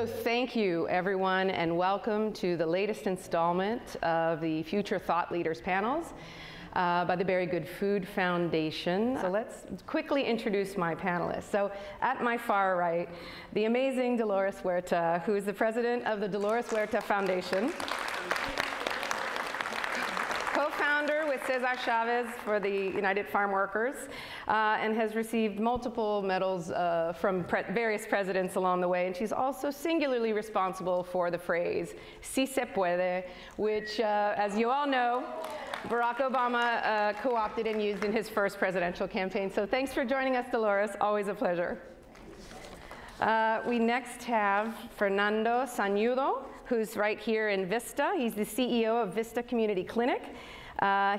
So thank you, everyone, and welcome to the latest installment of the Future Thought Leaders panels by the Very Good Food Foundation. So let's quickly introduce my panelists. So at my far right, the amazing Dolores Huerta, who is the president of the Dolores Huerta Foundation. Co-founder with Cesar Chavez for the United Farm Workers, and has received multiple medals from various presidents along the way. And she's also singularly responsible for the phrase, "Si se puede," which, as you all know, Barack Obama co-opted and used in his first presidential campaign. So thanks for joining us, Dolores. Always a pleasure. We next have Fernando Sañudo, who's right here in Vista. He's the CEO of Vista Community Clinic.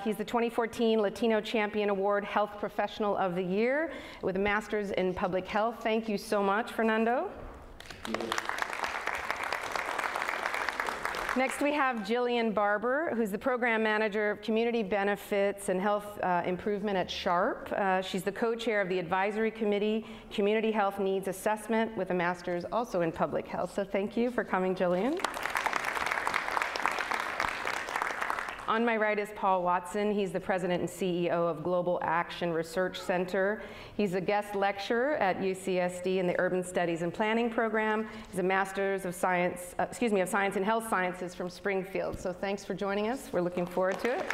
He's the 2014 Latino Champion Award Health Professional of the Year with a Master's in Public Health. Thank you so much, Fernando. Next, we have Jillian Barber, who's the Program Manager of Community Benefits and Health Improvement at Sharp. She's the co-chair of the Advisory Committee, Community Health Needs Assessment, with a master's also in Public Health. So thank you for coming, Jillian. On my right is Paul Watson. He's the president and CEO of Global Action Research Center. He's a guest lecturer at UCSD in the Urban Studies and Planning program. He's a master's of science, of Science and Health Sciences from Springfield. So thanks for joining us. We're looking forward to it.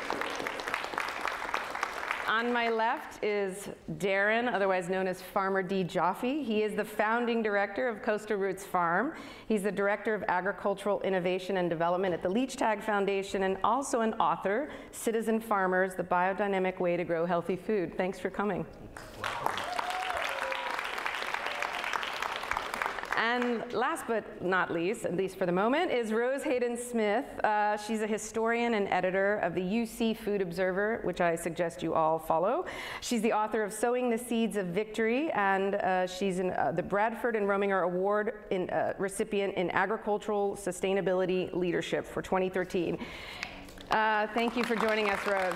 On my left is Darren, otherwise known as Farmer D. Jaffe. He is the founding director of Coastal Roots Farm. He's the director of Agricultural Innovation and Development at the Leach-Tag Foundation, and also an author, Citizen Farmers, The Biodynamic Way to Grow Healthy Food. Thanks for coming. And last but not least, at least for the moment, is Rose Hayden-Smith. She's a historian and editor of the UC Food Observer, which I suggest you all follow. She's the author of Sowing the Seeds of Victory, and she's the Bradford and Rominger Award recipient in Agricultural Sustainability Leadership for 2013. Thank you for joining us, Rose.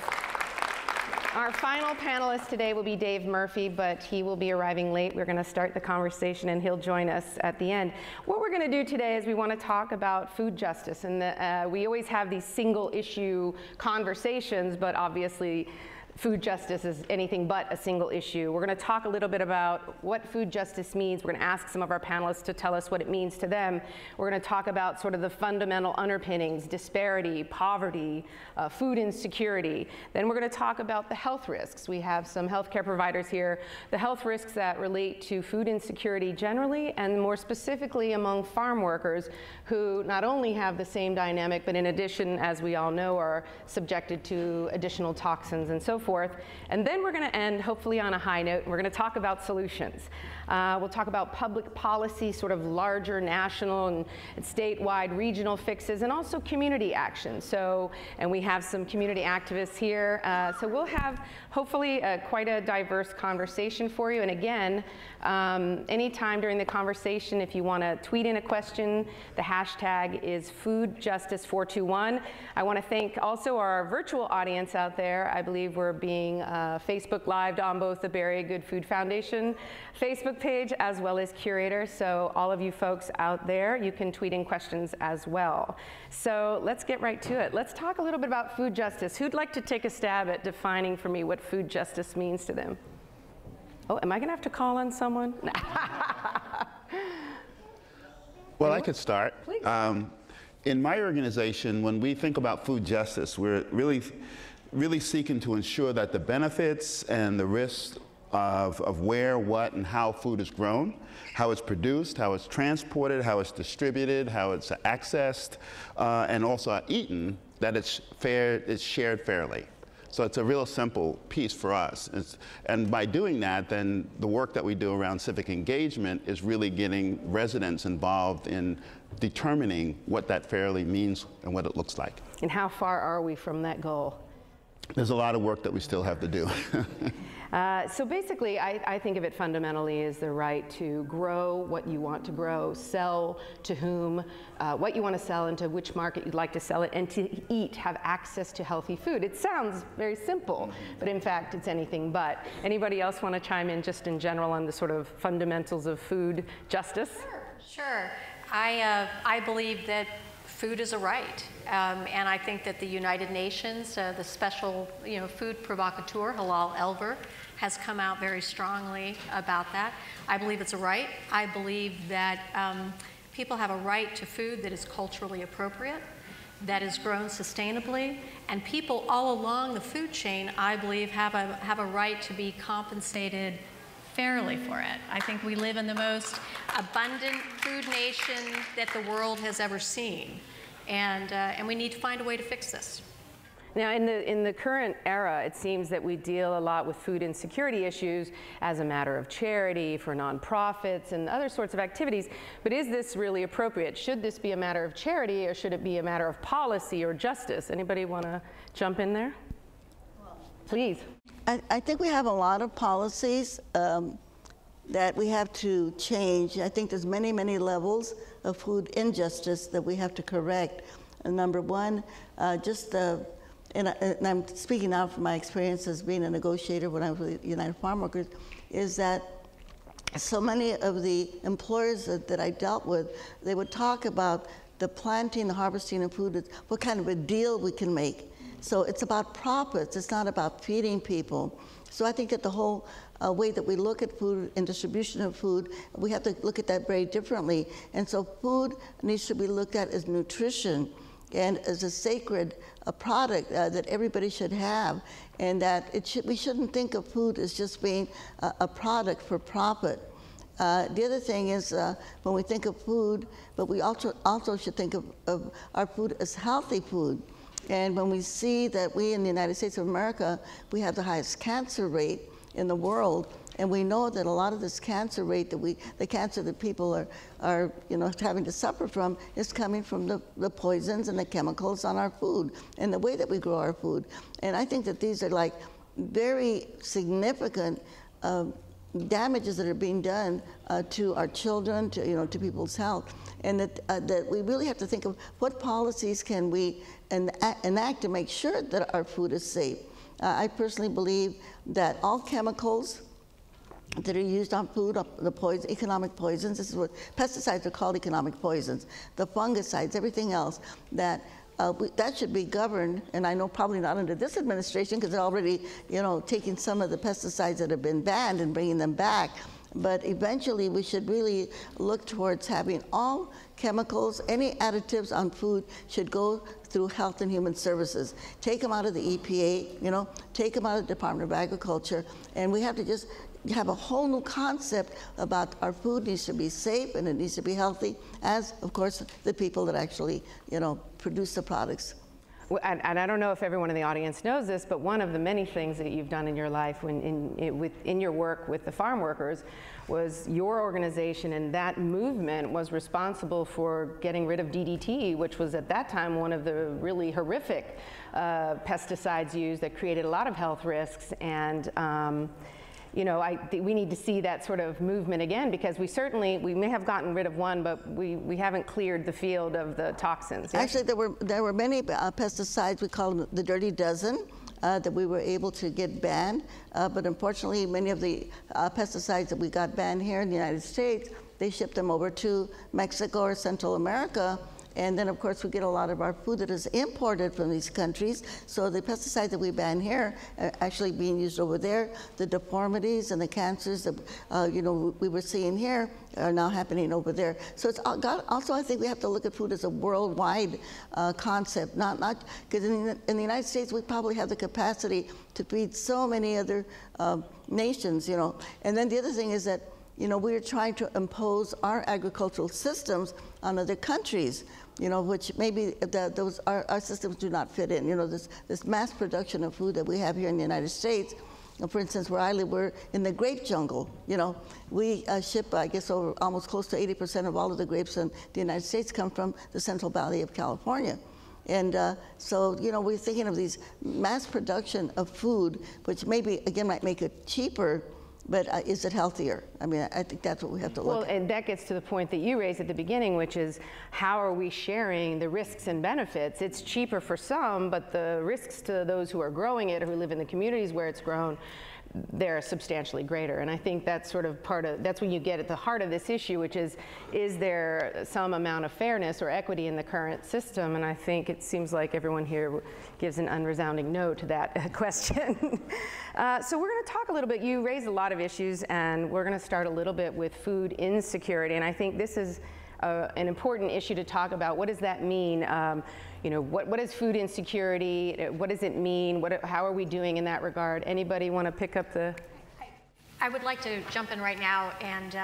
Our final panelist today will be Dave Murphy, but he will be arriving late. We're going to start the conversation, and he'll join us at the end. What we're going to do today is we want to talk about food justice. And we always have these single-issue conversations, but obviously food justice is anything but a single issue. We're going to talk a little bit about what food justice means. We're going to ask some of our panelists to tell us what it means to them. We're going to talk about sort of the fundamental underpinnings, disparity, poverty, food insecurity. Then we're going to talk about the health risks. We have some healthcare providers here. The health risks that relate to food insecurity generally, and more specifically among farm workers who not only have the same dynamic, but in addition, as we all know, are subjected to additional toxins and so forth. And then we're going to end, hopefully, on a high note, and we're going to talk about solutions. We'll talk about public policy, sort of larger national and statewide regional fixes, and also community action. So, and we have some community activists here. So we'll have, hopefully, quite a diverse conversation for you. And again, anytime during the conversation, if you want to tweet in a question, the hashtag is FoodJustice421. I want to thank also our virtual audience out there. I believe we're being Facebook Lived on both the Very Good Food Foundation Facebook page as well as Curator. So all of you folks out there, you can tweet in questions as well. So let's get right to it. Let's talk a little bit about food justice. Who'd like to take a stab at defining for me what food justice means to them? Oh, am I going to have to call on someone? Well, I could start. Please. In my organization, when we think about food justice, we're really seeking to ensure that the benefits and the risks of where, what, and how food is grown, how it's produced, how it's transported, how it's distributed, how it's accessed, and also eaten, that it's shared fairly. So it's a real simple piece for us. And by doing that, then the work that we do around civic engagement is really getting residents involved in determining what that fairly means and what it looks like. And how far are we from that goal? There's a lot of work that we still have to do. So basically, I think of it fundamentally as the right to grow what you want to grow, sell to whom, what you want to sell, and to which market you'd like to sell it, and to eat, have access to healthy food. It sounds very simple, but in fact, it's anything but. Anybody else want to chime in just in general on the sort of fundamentals of food justice? Sure. I believe that food is a right, and I think that the United Nations, the special food provocateur, Halal Elver, has come out very strongly about that. I believe it's a right. I believe that people have a right to food that is culturally appropriate, that is grown sustainably, and people all along the food chain, I believe, have a right to be compensated fairly for it. I think we live in the most abundant food nation that the world has ever seen, and we need to find a way to fix this. Now, in the current era, it seems that we deal a lot with food insecurity issues as a matter of charity for nonprofits and other sorts of activities. But is this really appropriate? Should this be a matter of charity, or should it be a matter of policy or justice? Anybody want to jump in there? Please. I think we have a lot of policies that we have to change. I think there's many, many levels of food injustice that we have to correct. Number one, and I'm speaking now from my experience as being a negotiator when I was with United Farm Workers, is that so many of the employers that I dealt with, they would talk about the planting, the harvesting of food, what kind of a deal we can make. So it's about profits, it's not about feeding people. So I think that the whole way that we look at food and distribution of food, we have to look at that very differently. And so food needs to be looked at as nutrition and as a sacred product that everybody should have, and that we shouldn't think of food as just being a product for profit. The other thing is when we think of food, but we also should think of our food as healthy food. And when we see that we in the United States of America, we have the highest cancer rate in the world, and we know that a lot of this cancer rate the cancer that people are having to suffer from is coming from the poisons and the chemicals on our food and the way that we grow our food. And I think that these are like very significant damages that are being done to our children, to people's health, and that we really have to think of what policies can we enact to make sure that our food is safe. I personally believe that all chemicals that are used on food, the economic poisons, this is what pesticides are called, economic poisons, the fungicides, everything else, that should be governed, and I know probably not under this administration because they're already, taking some of the pesticides that have been banned and bringing them back. But eventually we should really look towards having all chemicals, any additives on food should go through Health and Human Services. Take them out of the EPA, take them out of the Department of Agriculture, and we have to just have a whole new concept about our food needs to be safe and it needs to be healthy, as, of course, the people that actually, produce the products. And I don't know if everyone in the audience knows this, but one of the many things that you've done in your life in your work with the farm workers was your organization, and that movement was responsible for getting rid of DDT, which was at that time one of the really horrific pesticides used that created a lot of health risks. And we need to see that sort of movement again, because we may have gotten rid of one, but we haven't cleared the field of the toxins. Yes? Actually, there were many pesticides, we call them the dirty dozen, that we were able to get banned. But unfortunately, many of the pesticides that we got banned here in the United States, they shipped them over to Mexico or Central America. And then, of course, we get a lot of our food that is imported from these countries. So the pesticides that we ban here are actually being used over there. The deformities and the cancers that we were seeing here are now happening over there. So it's also, I think we have to look at food as a worldwide concept. Not because in the United States we probably have the capacity to feed so many other nations. And then the other thing is that we're trying to impose our agricultural systems on other countries, which maybe our systems do not fit in. This mass production of food that we have here in the United States. For instance, where I live, we're in the grape jungle. We ship, I guess, over almost close to 80% of all of the grapes in the United States come from the Central Valley of California. And so, we're thinking of these mass production of food, which maybe, again, might make it cheaper, but is it healthier? I mean, I think that's what we have to look at. Well, and that gets to the point that you raised at the beginning, which is how are we sharing the risks and benefits? It's cheaper for some, but the risks to those who are growing it, who live in the communities where it's grown, they're substantially greater. And I think that's sort of that's when you get at the heart of this issue, which is there some amount of fairness or equity in the current system? And I think it seems like everyone here gives an unresounding no to that question. So we're going to talk a little bit. You raised a lot of issues, and we're going to start a little bit with food insecurity. And I think this is an important issue to talk about. What does that mean? You know, what is food insecurity? What does it mean? How are we doing in that regard? Anybody want to pick up the? I would like to jump in right now, and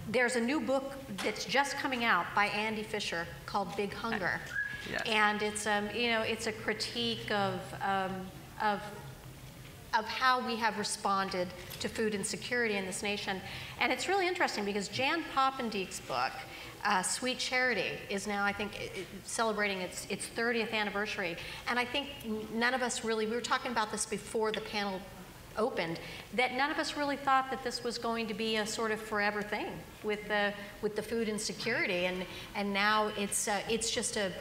there's a new book that's just coming out by Andy Fisher called Big Hunger. Yes. And it's you know, it's a critique of how we have responded to food insecurity in this nation. And it's really interesting because Jan Poppendiek's book, Sweet Charity, is now, I think, celebrating its 30th anniversary. And I think none of us really, we were talking about this before the panel opened, that none of us really thought that this was going to be a sort of forever thing with the food insecurity, and now it's just a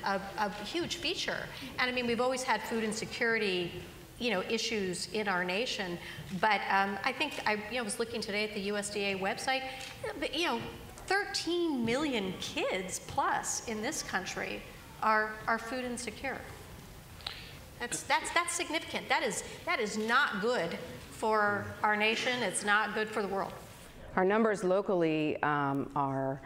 huge feature. And I mean, we've always had food insecurity, you know, issues in our nation, but I think I was looking today at the USDA website, you know, 13 million kids plus in this country are food insecure. That's significant. That is not good for our nation. It's not good for the world. Our numbers locally are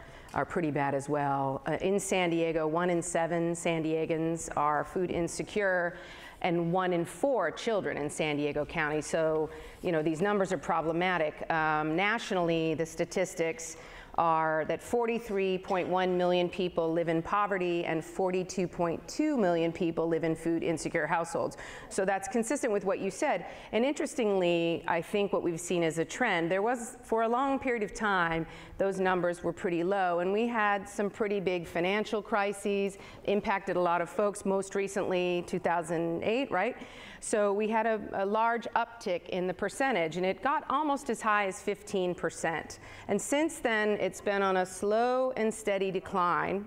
pretty bad as well. In San Diego, 1 in 7 San Diegans are food insecure, and 1 in 4 children in San Diego County. So, you know, these numbers are problematic. Nationally, the statistics are that 43.1 million people live in poverty and 42.2 million people live in food insecure households. So that's consistent with what you said. And interestingly, I think what we've seen is a trend. There was, for a long period of time, those numbers were pretty low, and we had some pretty big financial crises, impacted a lot of folks, most recently 2008, right? So we had a large uptick in the percentage, and it got almost as high as 15%. And since then, it's been on a slow and steady decline,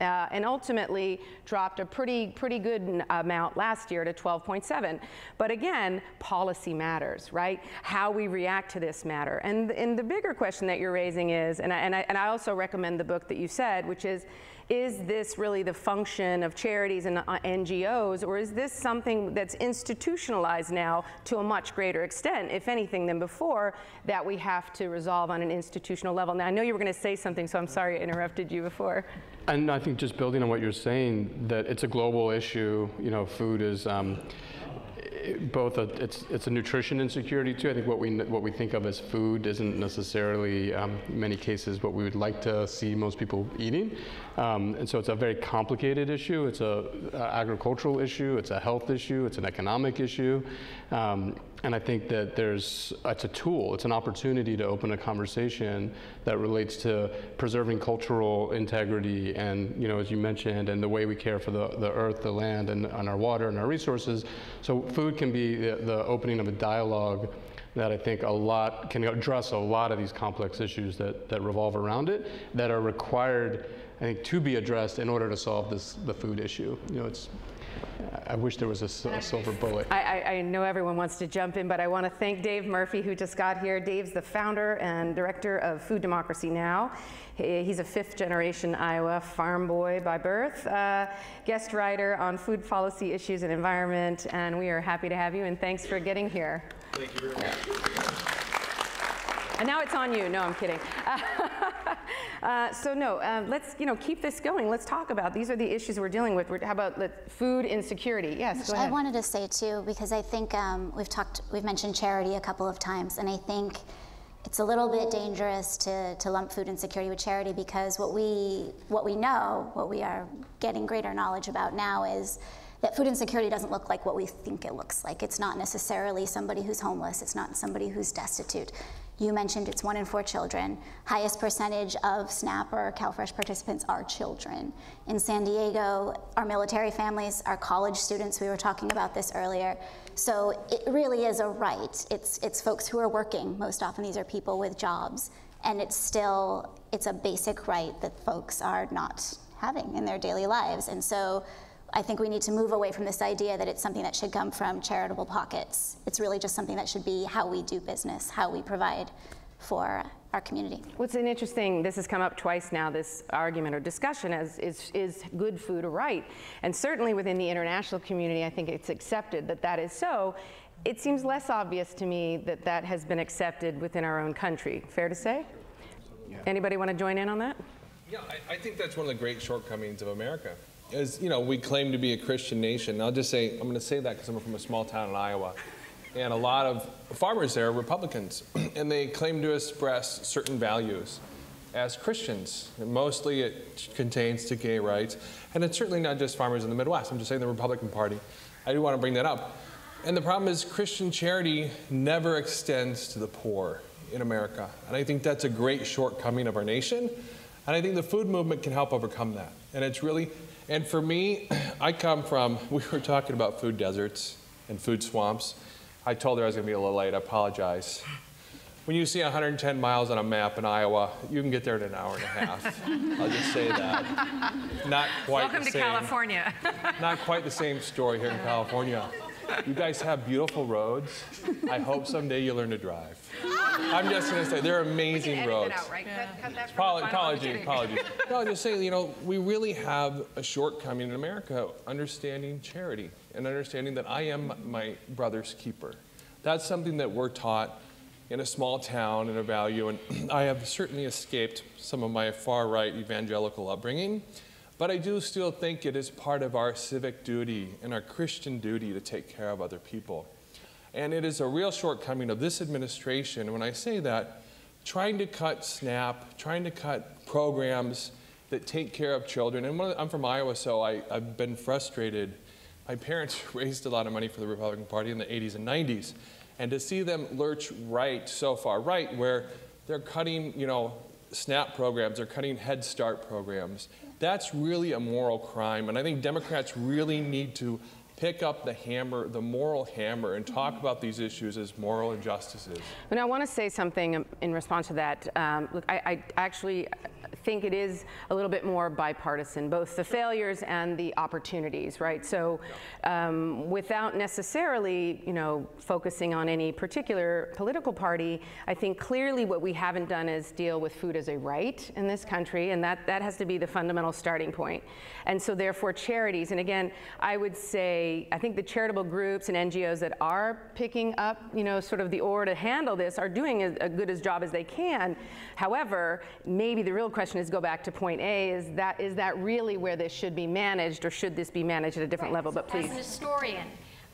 and ultimately dropped a pretty good amount last year to 12.7. But again, policy matters, right? How we react to this matter. And the bigger question that you're raising is, and I also recommend the book that you said, which is this really the function of charities and NGOs, or is this something that's institutionalized now to a much greater extent, if anything, than before, that we have to resolve on an institutional level? Now, I know you were going to say something, so I'm sorry I interrupted you before. And I think just building on what you're saying, that it's a global issue. You know, food is both it's a nutrition insecurity too. I think what we think of as food isn't necessarily in many cases what we would like to see most people eating, and so it's a very complicated issue. It's a agricultural issue. It's a health issue. It's an economic issue. And I think that it's a tool, it's an opportunity to open a conversation that relates to preserving cultural integrity and, you know, as you mentioned, and the way we care for the earth, the land, and our water and our resources. So food can be the opening of a dialogue that I think can address a lot of these complex issues that revolve around it, that are required, I think, to be addressed in order to solve the food issue. You know, I wish there was a silver bullet. I know everyone wants to jump in, but I want to thank Dave Murphy, who just got here. Dave's the founder and director of Food Democracy Now! He's a 5th-generation Iowa farm boy by birth, guest writer on food policy issues and environment, and we are happy to have you, and thanks for getting here. Thank you very much. And now it's on you. No, I'm kidding. Let's keep this going. Let's talk about, these are the issues we're dealing with. How about food insecurity? Yes, go ahead. I wanted to say too, because I think we've mentioned charity a couple of times, and I think it's a little bit dangerous to lump food insecurity with charity, because what we are getting greater knowledge about now is that food insecurity doesn't look like what we think it looks like. It's not necessarily somebody who's homeless. It's not somebody who's destitute. You mentioned it's 1 in 4 children. Highest percentage of SNAP or CalFresh participants are children. In San Diego, our military families, our college students, we were talking about this earlier. So it really is a right. It's folks who are working. Most often these are people with jobs. And it's a basic right that folks are not having in their daily lives. And so I think we need to move away from this idea that it's something that should come from charitable pockets. It's really just something that should be how we do business, how we provide for our community. What's an interesting, this has come up twice now, this argument or discussion, as is good food a right? And certainly within the international community, I think it's accepted that that is so. It seems less obvious to me that that has been accepted within our own country. Fair to say? Yeah. Anybody want to join in on that? Yeah, I think that's one of the great shortcomings of America. Is, you know, we claim to be a Christian nation. I'll just say, I'm going to say that because I'm from a small town in Iowa. And a lot of farmers there are Republicans, and they claim to express certain values as Christians. And mostly it contains to gay rights, and it's certainly not just farmers in the Midwest. I'm just saying the Republican Party. I do want to bring that up. And the problem is Christian charity never extends to the poor in America. And I think that's a great shortcoming of our nation. And I think the food movement can help overcome that. And it's really, and for me, I come from, we were talking about food deserts and food swamps. I told her I was going to be a little late. I apologize. When you see 110 miles on a map in Iowa, you can get there in an hour and a half. I'll just say that. Not quite Welcome the to same. California. Not quite the same story here in California. You guys have beautiful roads. I hope someday you learn to drive. I'm just going to say, they're amazing roads. Out, right? Apologies. No, I'm just saying, you know, we really have a shortcoming in America understanding charity and understanding that I am my brother's keeper. That's something that we're taught in a small town and a value, and I have certainly escaped some of my far-right evangelical upbringing, but I do still think it is part of our civic duty and our Christian duty to take care of other people. And it is a real shortcoming of this administration, when I say that, trying to cut SNAP, trying to cut programs that take care of children. And I'm from Iowa, so I've been frustrated. My parents raised a lot of money for the Republican Party in the 80s and 90s. And to see them lurch right, so far right, where they're cutting, you know, SNAP programs, they're cutting Head Start programs, that's really a moral crime. And I think Democrats really need to pick up the hammer, the moral hammer, and talk about these issues as moral injustices. And I want to say something in response to that. Look, I actually think it is a little bit more bipartisan, both the failures and the opportunities, right? So without necessarily, you know, focusing on any particular political party, I think clearly what we haven't done is deal with food as a right in this country, and that has to be the fundamental starting point. And so therefore charities, and again, I would say, I think the charitable groups and NGOs that are picking up, you know, sort of the oar to handle this are doing a good as job as they can. However, maybe the real question is, go back to point A, is that really where this should be managed, or should this be managed at a different level? But please. As an historian,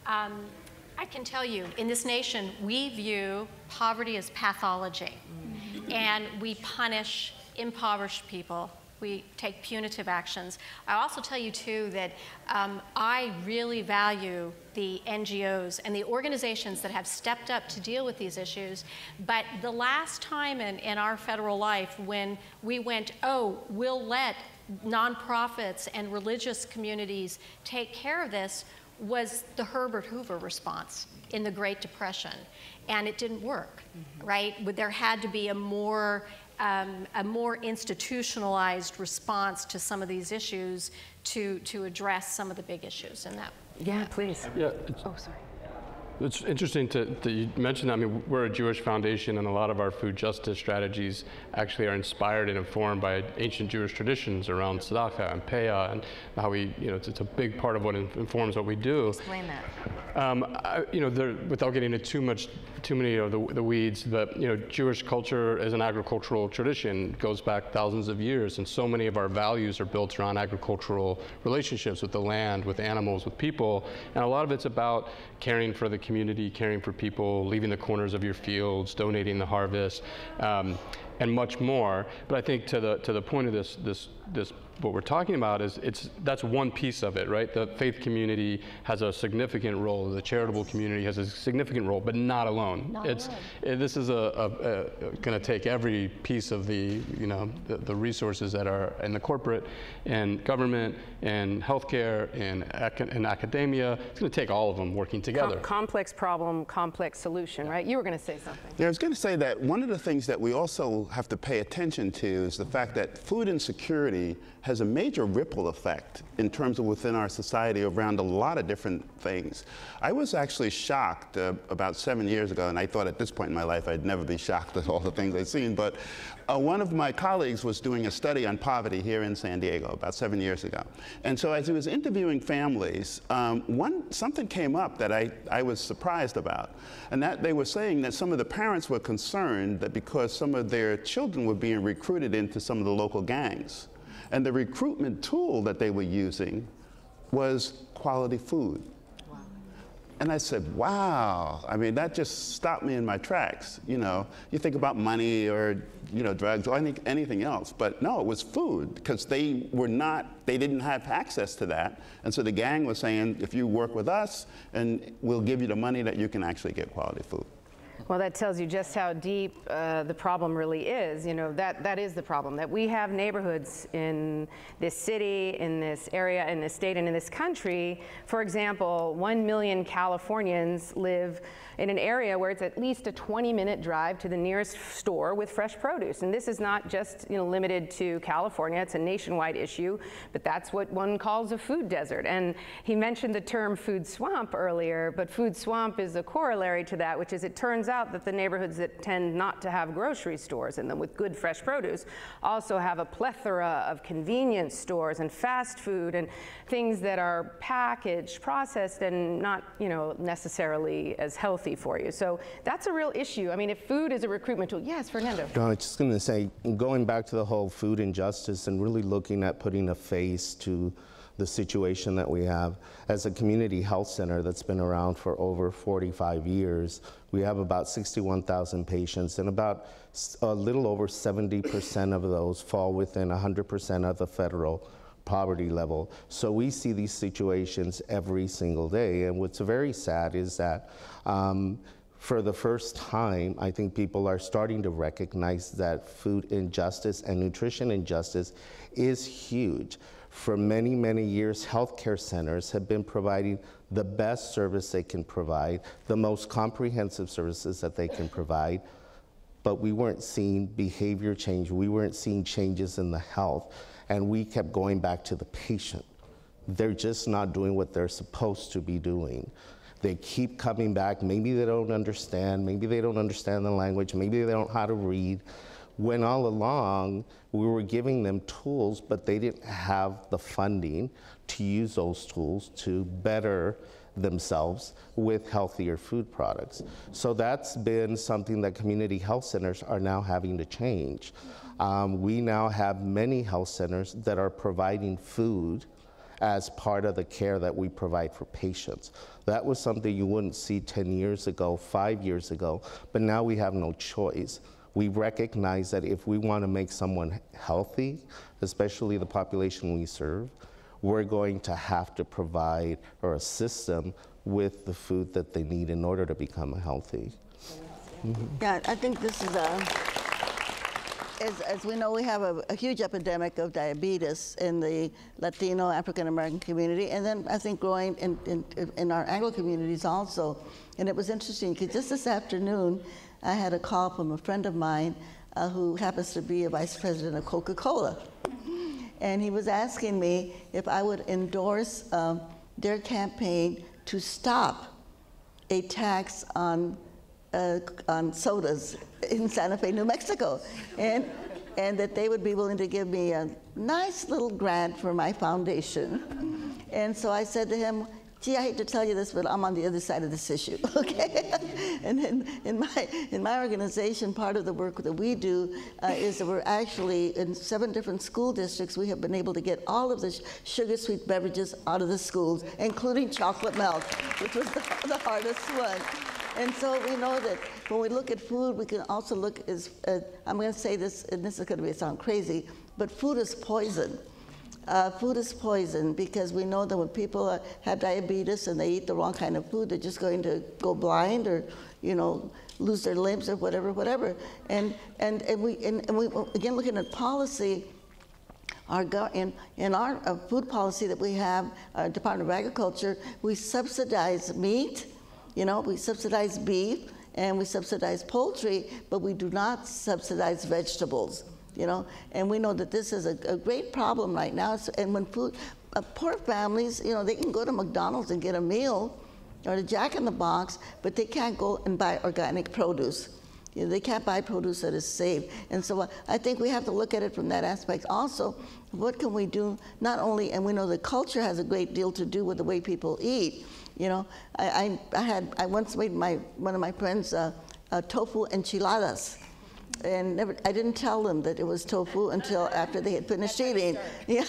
I can tell you, in this nation, we view poverty as pathology, and we punish impoverished people. We take punitive actions. I also tell you, too, that I really value the NGOs and the organizations that have stepped up to deal with these issues. But the last time in our federal life when we went, oh, we'll let nonprofits and religious communities take care of this, was the Herbert Hoover response in the Great Depression. And it didn't work, right? There had to be a more institutionalized response to some of these issues to address some of the big issues in that. Yeah, please. Yeah. Oh, sorry. It's interesting that you mentioned that. I mean, we're a Jewish foundation, and a lot of our food justice strategies actually are inspired and informed by ancient Jewish traditions around tzedakah and payah, and how we, you know, it's a big part of what informs what we do. Explain that. You know, without getting into too many of the weeds, but you know, Jewish culture is an agricultural tradition. It goes back thousands of years, and so many of our values are built around agricultural relationships with the land, with animals, with people, and a lot of it's about caring for the community, caring for people, leaving the corners of your fields, donating the harvest, and much more. But I think to the point of this what we're talking about is that's one piece of it, right? The faith community has a significant role. The charitable community has a significant role, but not alone. This is going to take every piece of the, you know, the resources that are in the corporate and government and healthcare and academia. It's going to take all of them working together. Complex problem, complex solution, right? You were going to say something. Yeah, I was going to say that one of the things that we also have to pay attention to is the fact that food insecurity has a major ripple effect in terms of within our society around a lot of different things. I was actually shocked about 7 years ago, and I thought at this point in my life I'd never be shocked at all the things I'd seen, but one of my colleagues was doing a study on poverty here in San Diego about 7 years ago. And so as he was interviewing families, something came up that I was surprised about, and that they were saying that some of the parents were concerned that because some of their children were being recruited into some of the local gangs, and the recruitment tool that they were using was quality food. Wow. And I said, wow, I mean, that just stopped me in my tracks. You know, you think about money or, you know, drugs or anything else, but no, it was food, because they didn't have access to that. And so the gang was saying, if you work with us, and we'll give you the money that you can actually get quality food. Well, that tells you just how deep the problem really is. You know, that is the problem, that we have neighborhoods in this city, in this area, in this state, and in this country. For example, 1 million Californians live in an area where it's at least a 20-minute drive to the nearest store with fresh produce. And this is not just, you know, limited to California. It's a nationwide issue, but that's what one calls a food desert. And he mentioned the term food swamp earlier, but food swamp is a corollary to that, which is it turns out that the neighborhoods that tend not to have grocery stores in them with good fresh produce also have a plethora of convenience stores and fast food and things that are packaged, processed, and not, you know, necessarily as healthy for you. So that's a real issue. I mean, if food is a recruitment tool. Yes, Fernando. No, I was just going to say, going back to the whole food injustice and really looking at putting a face to the situation that we have. As a community health center that's been around for over 45 years, we have about 61,000 patients, and about a little over 70% of those fall within 100% of the federal poverty level. So we see these situations every single day, and what's very sad is that for the first time, I think people are starting to recognize that food injustice and nutrition injustice is huge. For many, many years, healthcare centers have been providing the best service they can provide, the most comprehensive services that they can provide, but we weren't seeing behavior change. We weren't seeing changes in the health, and we kept going back to the patient. They're just not doing what they're supposed to be doing. They keep coming back. Maybe they don't understand. Maybe they don't understand the language. Maybe they don't know how to read. When all along, we were giving them tools, but they didn't have the funding to use those tools to better themselves with healthier food products. So that's been something that community health centers are now having to change. We now have many health centers that are providing food as part of the care that we provide for patients. That was something you wouldn't see 10 years ago, 5 years ago, but now we have no choice. We recognize that if we want to make someone healthy, especially the population we serve, we're going to have to provide or assist them with the food that they need in order to become healthy. Mm-hmm. Yeah, I think this is as we know, we have a huge epidemic of diabetes in the Latino, African-American community, and then I think growing in our Anglo communities also. And it was interesting, because just this afternoon, I had a call from a friend of mine who happens to be a vice president of Coca-Cola. And he was asking me if I would endorse their campaign to stop a tax on sodas in Santa Fe, New Mexico. And that they would be willing to give me a nice little grant for my foundation. And so I said to him, gee, I hate to tell you this, but I'm on the other side of this issue, okay? And then in my organization, part of the work that we do is that we're actually in 7 different school districts. We have been able to get all of the sugar-sweet beverages out of the schools, including chocolate milk, which was the hardest one. And so we know that when we look at food, we can also look as, I'm going to say this, and this is going to sound crazy, but food is poison. Food is poison, because we know that when people have diabetes and they eat the wrong kind of food, they're just going to go blind or, you know, lose their limbs or whatever. And we again, looking at policy, in our food policy that we have, Department of Agriculture, we subsidize meat, you know, we subsidize beef, and we subsidize poultry, but we do not subsidize vegetables. you know, and we know that this is a great problem right now. And when poor families, you know, they can go to McDonald's and get a meal or to Jack in the Box, but they can't go and buy organic produce. You know, they can't buy produce that is safe. And so I think we have to look at it from that aspect. Also, what can we do, not only, and we know that culture has a great deal to do with the way people eat. You know, I once made one of my friends tofu enchiladas. And I didn't tell them that it was tofu until after they had finished eating. Yeah,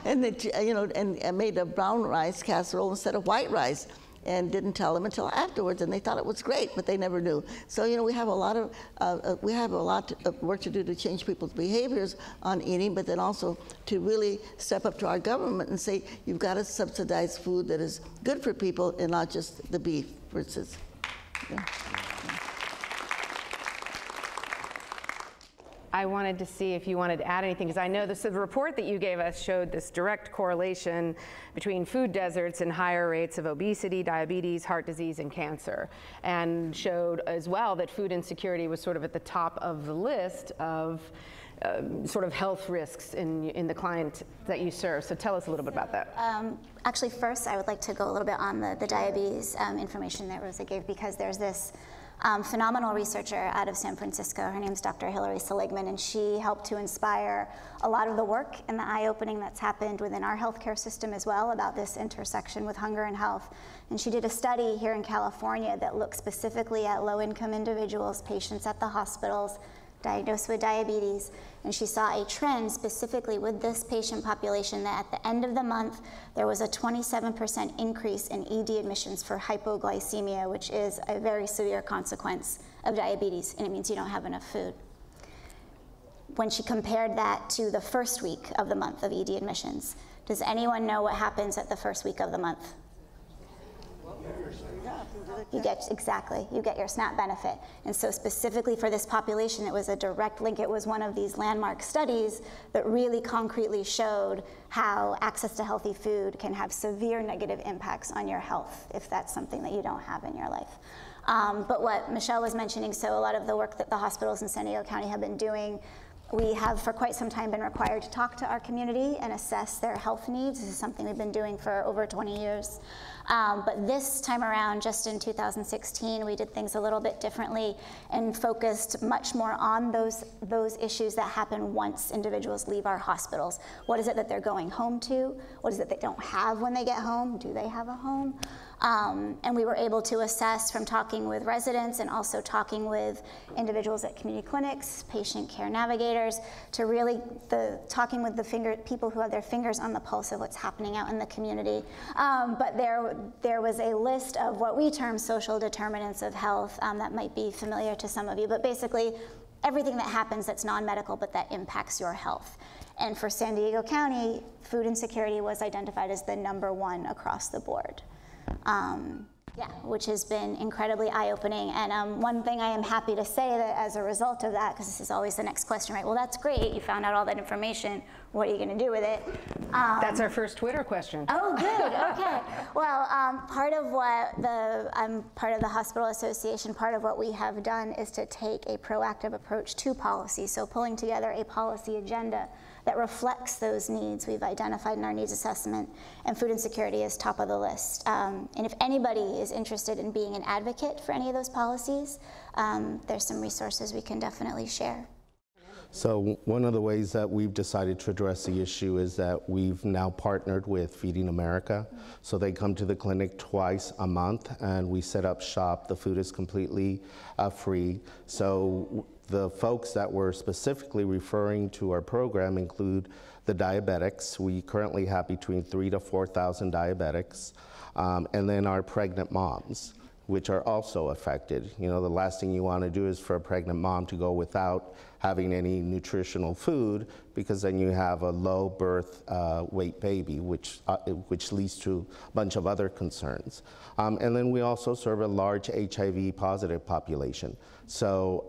and you know, and I made a brown rice casserole instead of white rice, and didn't tell them until afterwards. And they thought it was great, but they never knew. So you know, we have a lot of work to do to change people's behaviors on eating, but then also to really step up to our government and say, you've got to subsidize food that is good for people and not just the beef versus. Yeah. I wanted to see if you wanted to add anything, because I know the report that you gave us showed this direct correlation between food deserts and higher rates of obesity, diabetes, heart disease, and cancer, and showed as well that food insecurity was sort of at the top of the list of sort of health risks in the client that you serve. So tell us a little bit about that. Actually, first, I would like to go a little bit on the diabetes information that Rosa gave, because there's this phenomenal researcher out of San Francisco. Her name's Dr. Hilary Seligman, and she helped to inspire a lot of the work and the eye-opening that's happened within our healthcare system as well about this intersection with hunger and health. And she did a study here in California that looked specifically at low-income individuals, patients at the hospitals, diagnosed with diabetes, and she saw a trend specifically with this patient population that at the end of the month, there was a 27% increase in ED admissions for hypoglycemia, which is a very severe consequence of diabetes, and it means you don't have enough food. When she compared that to the first week of the month of ED admissions, does anyone know what happens at the first week of the month? You get your SNAP benefit. And so specifically for this population, it was a direct link. It was one of these landmark studies that really concretely showed how access to healthy food can have severe negative impacts on your health if that's something that you don't have in your life. But what Michelle was mentioning, so a lot of the work that the hospitals in San Diego County have been doing, we have for quite some time been required to talk to our community and assess their health needs. This is something we've been doing for over 20 years. But this time around, just in 2016, we did things a little bit differently and focused much more on those issues that happen once individuals leave our hospitals. What is it that they're going home to? What is it they don't have when they get home? Do they have a home? And we were able to assess from talking with residents and also talking with individuals at community clinics, patient care navigators, to really talking with the people who have their fingers on the pulse of what's happening out in the community. But there was a list of what we term social determinants of health that might be familiar to some of you, but basically everything that happens that's non-medical but that impacts your health. And for San Diego County, food insecurity was identified as the #1 across the board. Which has been incredibly eye-opening. And one thing I am happy to say that as a result of that, because this is always the next question, right? Well, that's great. You found out all that information. What are you going to do with it? That's our first Twitter question. Oh, good. Okay. Well, part of what I'm part of the Hospital Association. Part of what we have done is to take a proactive approach to policy. So pulling together a policy agenda that reflects those needs we've identified in our needs assessment, and food insecurity is top of the list. And if anybody is interested in being an advocate for any of those policies, there's some resources we can definitely share. So one of the ways that we've decided to address the issue is that we've now partnered with Feeding America. So they come to the clinic twice a month and we set up shop. The food is completely free. So the folks that we're specifically referring to our program include the diabetics. We currently have between 3,000 to 4,000 diabetics, and then our pregnant moms, which are also affected. You know, the last thing you want to do is for a pregnant mom to go without having any nutritional food, because then you have a low birth weight baby, which leads to a bunch of other concerns. And then we also serve a large HIV positive population. So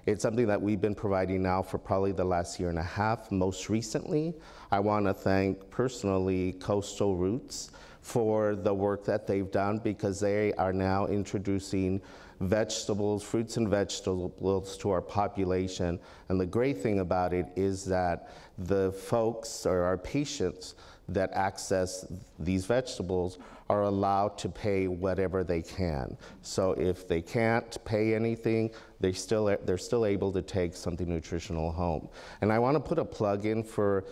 it's something that we've been providing now for probably the last year and a half. Most recently, I want to thank personally Coastal Roots for the work that they've done, because they are now introducing vegetables, fruits and vegetables to our population. And the great thing about it is that the folks or our patients that access these vegetables are allowed to pay whatever they can. So if they can't pay anything, they're still able to take something nutritional home. And I want to put a plug in for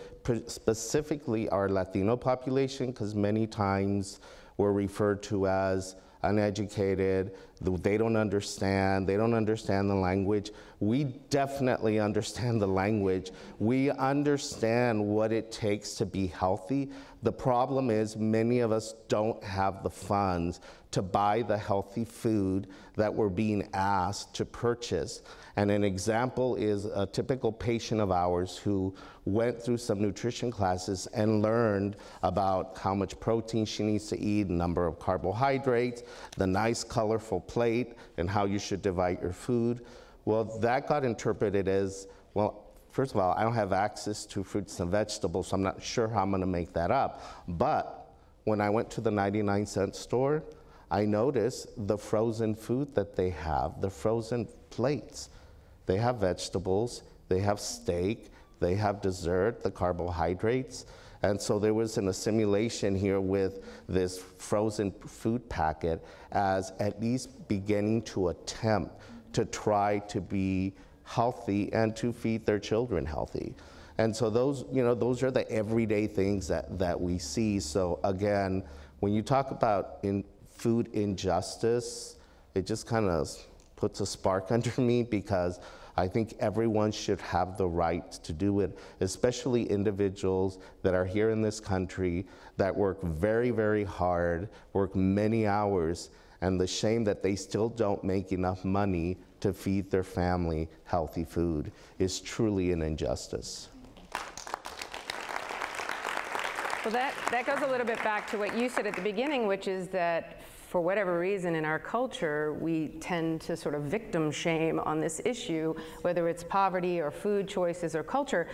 specifically our Latino population, because many times we're referred to as uneducated, they don't understand the language. We definitely understand the language. We understand what it takes to be healthy. The problem is many of us don't have the funds to buy the healthy food that we're being asked to purchase. And an example is a typical patient of ours who went through some nutrition classes and learned about how much protein she needs to eat, number of carbohydrates, the nice colorful plate, and how you should divide your food. Well, that got interpreted as, well, first of all, I don't have access to fruits and vegetables, so I'm not sure how I'm gonna make that up. But when I went to the 99-cent store, I noticed the frozen food that they have, the frozen plates. They have vegetables, they have steak, they have dessert, the carbohydrates. And so there was an assimilation here with this frozen food packet as at least beginning to attempt to try to be healthy and to feed their children healthy. And so those, those are the everyday things that we see. So again, when you talk about food injustice, it just kind of puts a spark under me, because I think everyone should have the right to do it, especially individuals that are here in this country that work very, very hard, work many hours, and the shame that they still don't make enough money to feed their family healthy food is truly an injustice. Well, that goes a little bit back to what you said at the beginning, which is that for whatever reason in our culture, we tend to sort of victim shame on this issue, whether it's poverty or food choices or culture.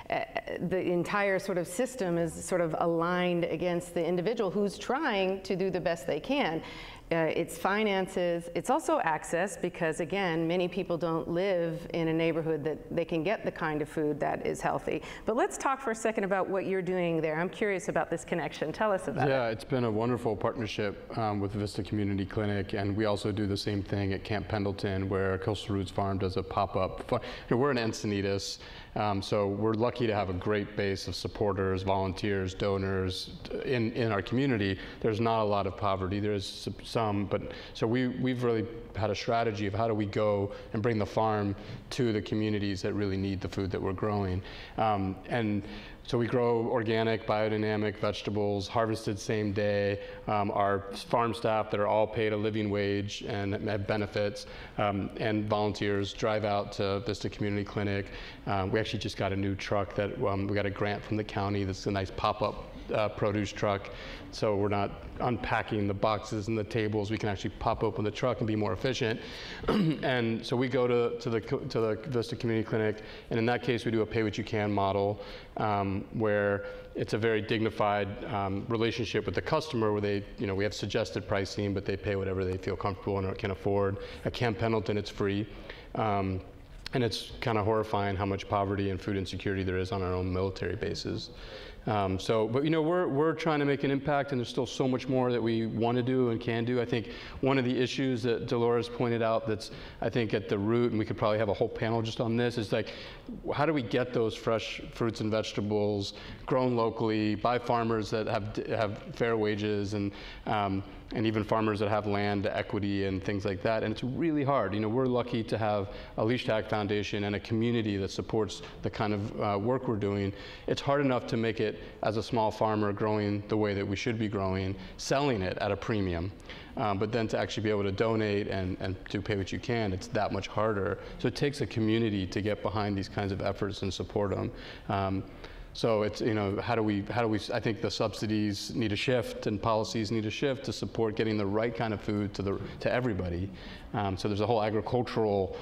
The entire sort of system is sort of aligned against the individual who's trying to do the best they can. It's finances, it's also access, because again, many people don't live in a neighborhood that they can get the kind of food that is healthy. But let's talk for a second about what you're doing there. I'm curious about this connection. Tell us about it. Yeah, it's been a wonderful partnership with Vista Community Clinic, and we also do the same thing at Camp Pendleton, where Coastal Roots Farm does a pop-up. We're in Encinitas, so we're lucky to have a great base of supporters, volunteers, donors in our community. There's not a lot of poverty. There's some, but so we've really had a strategy of how do we go and bring the farm to the communities that really need the food that we're growing. And so we grow organic, biodynamic vegetables, harvested same day. Our farm staff that are all paid a living wage and have benefits, and volunteers drive out to Vista Community Clinic. We actually just got a new truck that we got a grant from the county. That's a nice pop-up produce truck. So we're not unpacking the boxes and the tables. We can actually pop open the truck and be more efficient. And so we go to the Vista Community Clinic, and in that case we do a pay-what-you-can model, where it's a very dignified relationship with the customer, where they, we have suggested pricing, but they pay whatever they feel comfortable and can afford. At Camp Pendleton, it's free. And it's kind of horrifying how much poverty and food insecurity there is on our own military bases. But we're trying to make an impact, and there's still so much more that we want to do and can do. I think one of the issues that Dolores pointed out that's, I think, at the root, and we could probably have a whole panel just on this, is like, how do we get those fresh fruits and vegetables grown locally by farmers that have fair wages, and even farmers that have land equity and things like that. And it's really hard. We're lucky to have a Leash Tag Foundation and a community that supports the kind of work we're doing. It's hard enough to make it as a small farmer growing the way that we should be growing, selling it at a premium. But then to actually be able to donate and to pay what you can, it's that much harder. So it takes a community to get behind these kinds of efforts and support them. So it's, how do we, I think the subsidies need a shift and policies need a shift to support getting the right kind of food to everybody. So there's a whole agricultural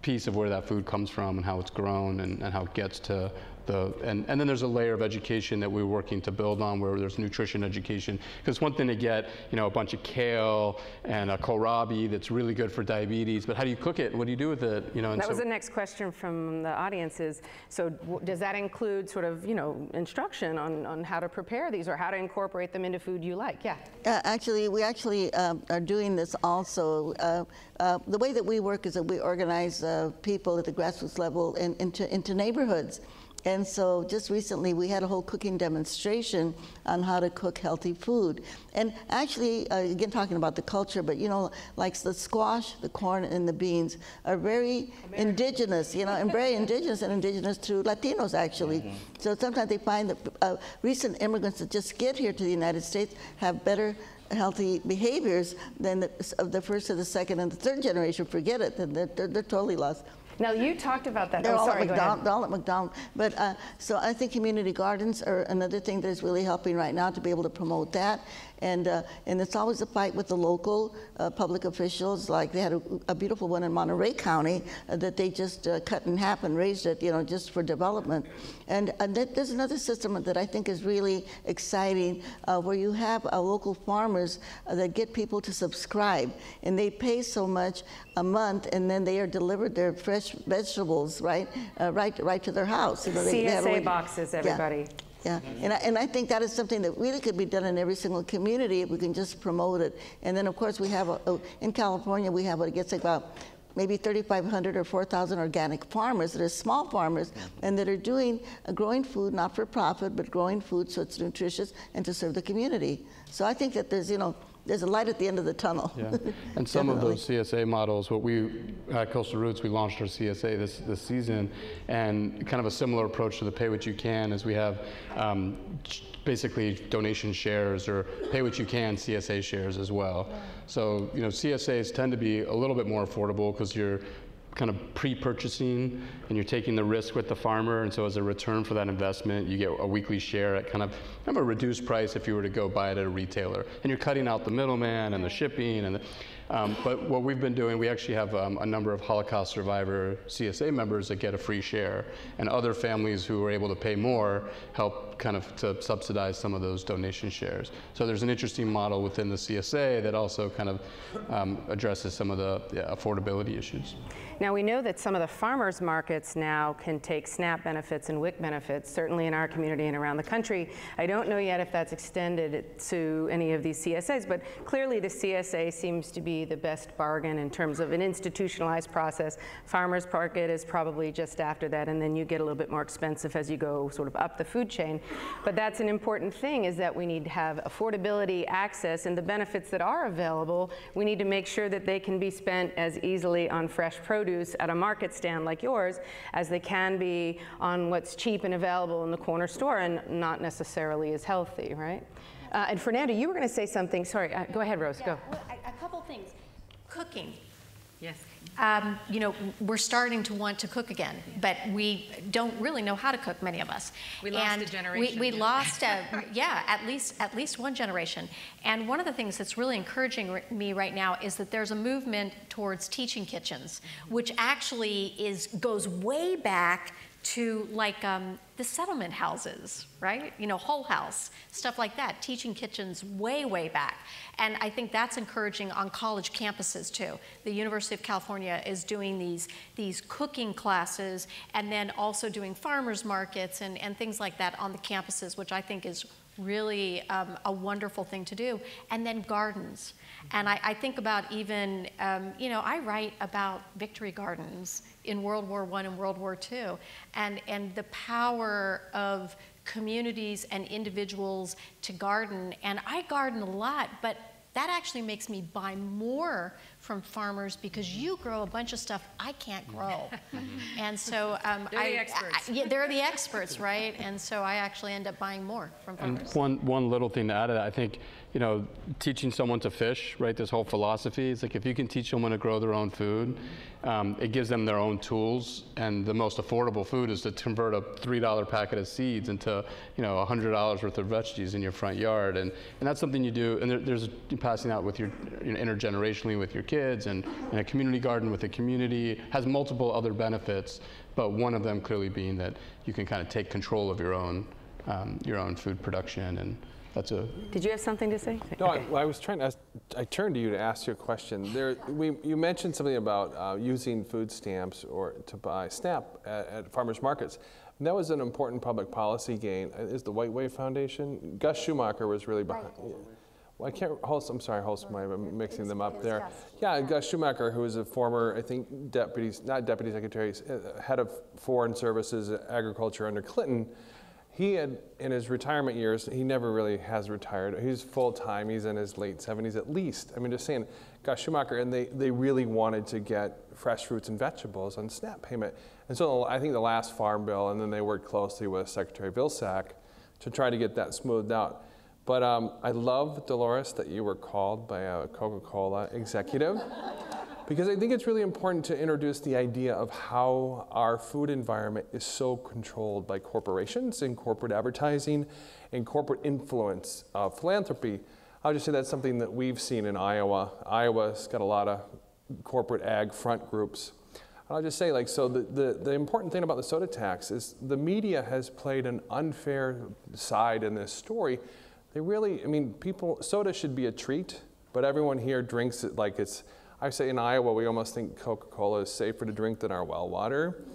piece of where that food comes from and how it's grown and how it gets to and then there's a layer of education that we're working to build on, where there's nutrition education. Because one thing to get, a bunch of kale and a kohlrabi that's really good for diabetes, but how do you cook it? What do you do with it? And that was the next question from the audience is, so does that include sort of, instruction on how to prepare these or how to incorporate them into food you like? Yeah. Actually, we are doing this also. The way that we work is that we organize people at the grassroots level into neighborhoods. And so just recently we had a whole cooking demonstration on how to cook healthy food. And actually, again, talking about the culture, but like the squash, the corn, and the beans are very indigenous, and very indigenous and indigenous to Latinos, actually. Mm-hmm. So sometimes they find that recent immigrants that just get here to the United States have better healthy behaviors than the first or the second and the third generation. Forget it, they're totally lost. Now, you talked about that. They're all sorry, at McDonald's. But so I think community gardens are another thing that is really helping right now to be able to promote that. And it's always a fight with the local public officials. Like they had a beautiful one in Monterey County that they just cut in half and raised it, just for development. And there's another system that I think is really exciting, where you have local farmers that get people to subscribe, and they pay so much a month, and then they are delivered their fresh vegetables right to their house. CSA boxes, everybody. Yeah, and I think that is something that really could be done in every single community if we can just promote it. And then, of course, we have, in California, we have what gets about maybe 3,500 or 4,000 organic farmers that are small farmers and that are growing food, not for profit, but growing food so it's nutritious and to serve the community. So I think that there's a light at the end of the tunnel. Yeah. And some of those CSA models, what we at Coastal Roots, we launched our CSA this season, and kind of a similar approach to the pay what you can is we have basically donation shares or pay what you can CSA shares as well. So CSAs tend to be a little bit more affordable because you're kind of pre-purchasing and you're taking the risk with the farmer, and so as a return for that investment you get a weekly share at kind of a reduced price if you were to go buy it at a retailer, and you're cutting out the middleman and the shipping and but what we've been doing, we actually have a number of Holocaust survivor CSA members that get a free share, and other families who are able to pay more help kind of to subsidize some of those donation shares. So there's an interesting model within the CSA that also kind of addresses some of the affordability issues. Now, we know that some of the farmers markets now can take SNAP benefits and WIC benefits, certainly in our community and around the country. I don't know yet if that's extended to any of these CSAs, but clearly the CSA seems to be the best bargain in terms of an institutionalized process. Farmers market is probably just after that, and then you get a little bit more expensive as you go sort of up the food chain. But that's an important thing, is that we need to have affordability, access, and the benefits that are available, we need to make sure that they can be spent as easily on fresh produce at a market stand like yours as they can be on what's cheap and available in the corner store and not necessarily as healthy, right? And Fernando, you were going to say something. Sorry, go ahead, Rose, go. Well, a couple things. Cooking. Yes. We're starting to want to cook again, but we don't really know how to cook, many of us. We lost a generation. We lost, at least one generation. And one of the things that's really encouraging me right now is that there's a movement towards teaching kitchens, which actually goes way back to like the settlement houses, right? Hull House, stuff like that, teaching kitchens way, way back. And I think that's encouraging on college campuses too. The University of California is doing these cooking classes and then also doing farmers markets and things like that on the campuses, which I think is really a wonderful thing to do. And then gardens. And I think about even, I write about victory gardens in World War I and World War II, and the power of communities and individuals to garden. And I garden a lot, but that actually makes me buy more from farmers because you grow a bunch of stuff I can't grow. And so they're the experts. They're the experts, right? And so I actually end up buying more from farmers. And one little thing to add to that, I think, teaching someone to fish, right? This whole philosophy, it's like if you can teach someone to grow their own food, it gives them their own tools, and the most affordable food is to convert a $3 packet of seeds into, $100 worth of veggies in your front yard, and that's something you do, and there's passing out with your intergenerationally with your kids, and in a community garden with the community has multiple other benefits but one of them clearly being that you can kind of take control of your own food production, and that's a... Did you have something to say? No, Okay. I was trying to ask, I turned to you to ask you a question. You mentioned something about using food stamps or to buy SNAP at farmers markets. And that was an important public policy gain. Is the White Way Foundation? Gus Schumacher was really behind. Well, I can't, I'm sorry, I'm mixing them up there. Yeah, Gus Schumacher, who was a former, I think, not deputy secretary, head of foreign services, agriculture under Clinton. He had, in his retirement years, he never really has retired. He's full-time, he's in his late 70s at least. I mean, just saying, Gus Schumacher, and they really wanted to get fresh fruits and vegetables on SNAP payment. And so I think the last farm bill, and then they worked closely with Secretary Vilsack to try to get that smoothed out. But I love, Dolores, that you were called by a Coca-Cola executive, because I think it's really important to introduce the idea of how our food environment is so controlled by corporations and corporate advertising and corporate influence of philanthropy. I'll just say that's something that we've seen in Iowa. Iowa's got a lot of corporate ag front groups. I'll just say, like, so the important thing about the soda tax is the media has played an unfair side in this story. They really, I mean, soda should be a treat, but everyone here drinks it like it's, I say in Iowa, we almost think Coca-Cola is safer to drink than our well water.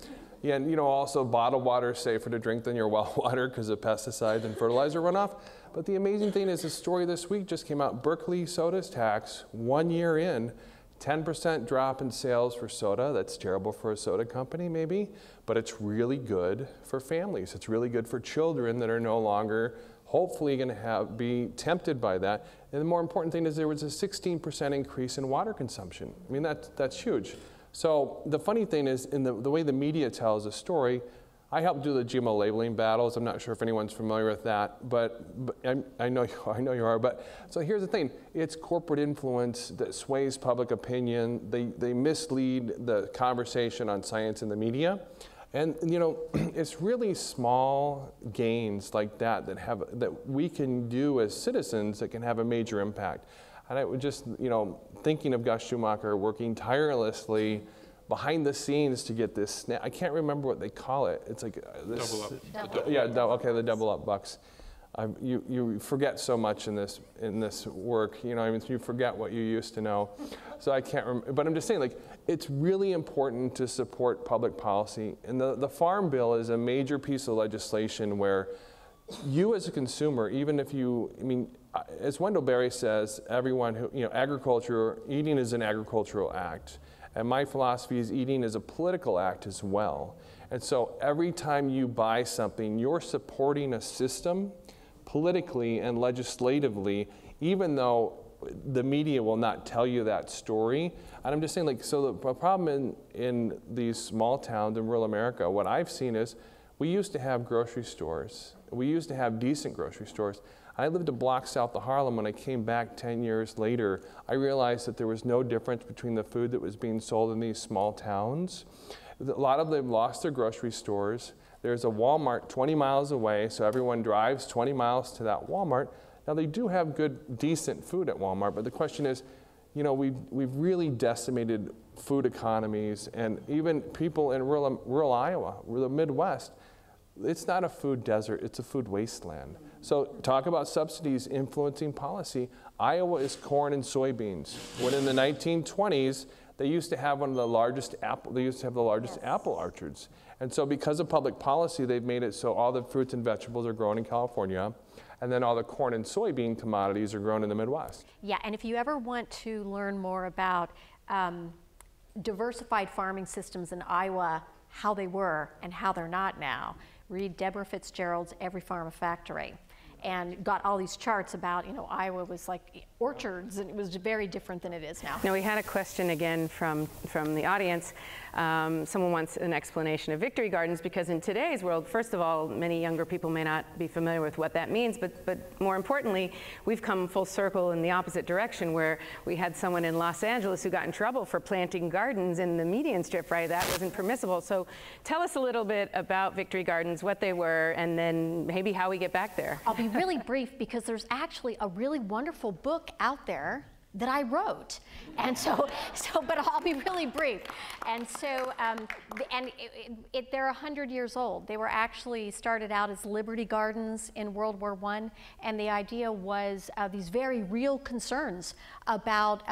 Yeah, and also bottled water is safer to drink than your well water because of pesticides and fertilizer runoff. But the amazing thing is the story this week just came out, Berkeley soda's tax, 1 year in, 10% drop in sales for soda. That's terrible for a soda company maybe, but it's really good for families. It's really good for children that are no longer hopefully going to be tempted by that. And the more important thing is there was a 16% increase in water consumption. I mean, that's huge. So the funny thing is, in the way the media tells a story, I helped do the GMO labeling battles. I'm not sure if anyone's familiar with that, but I know you are. But so here's the thing: it's corporate influence that sways public opinion. They mislead the conversation on science in the media, and it's really small gains like that we can do as citizens that can have a major impact. And I would just thinking of Gus Schumacher working tirelessly behind the scenes to get this SNAP. I can't remember what they call it. It's like this. Double up. Yeah, okay, the double up bucks. You forget so much in this work. I mean, you forget what you used to know. So I can't remember. But I'm just saying, like, it's really important to support public policy. And the Farm Bill is a major piece of legislation where you as a consumer, even if as Wendell Berry says, everyone who, eating is an agricultural act. And my philosophy is eating is a political act as well. And so every time you buy something, you're supporting a system politically and legislatively, even though the media will not tell you that story. And I'm just saying, like, so the problem in these small towns in rural America, what I've seen is we used to have grocery stores. We used to have decent grocery stores. I lived a block south of Harlem. When I came back 10 years later, I realized that there was no difference between the food that was being sold in these small towns. A lot of them lost their grocery stores. There's a Walmart 20 miles away, so everyone drives 20 miles to that Walmart. Now, they do have good, decent food at Walmart, but the question is, we've really decimated food economies, and even people in rural Iowa, the Midwest, it's not a food desert, it's a food wasteland. So talk about subsidies influencing policy. Iowa is corn and soybeans. When in the 1920s, they used to have the largest apple orchards. And so because of public policy, they've made it so all the fruits and vegetables are grown in California, and then all the corn and soybean commodities are grown in the Midwest. Yeah, and if you ever want to learn more about diversified farming systems in Iowa, how they were and how they're not now, read Deborah Fitzgerald's Every Farm a Factory, and got all these charts about, Iowa was like orchards, and it was very different than it is now. Now, we had a question again from the audience. Someone wants an explanation of victory gardens, because in today's world, first of all, many younger people may not be familiar with what that means, but more importantly, we've come full circle in the opposite direction, where we had someone in Los Angeles who got in trouble for planting gardens in the median strip, right? That wasn't permissible. So tell us a little bit about victory gardens, what they were, and then maybe how we get back there. I'll be really brief, because there's actually a really wonderful book out there that I wrote. And but I'll be really brief. And so, they're 100 years old. They were actually started out as Liberty Gardens in World War I, and the idea was these very real concerns about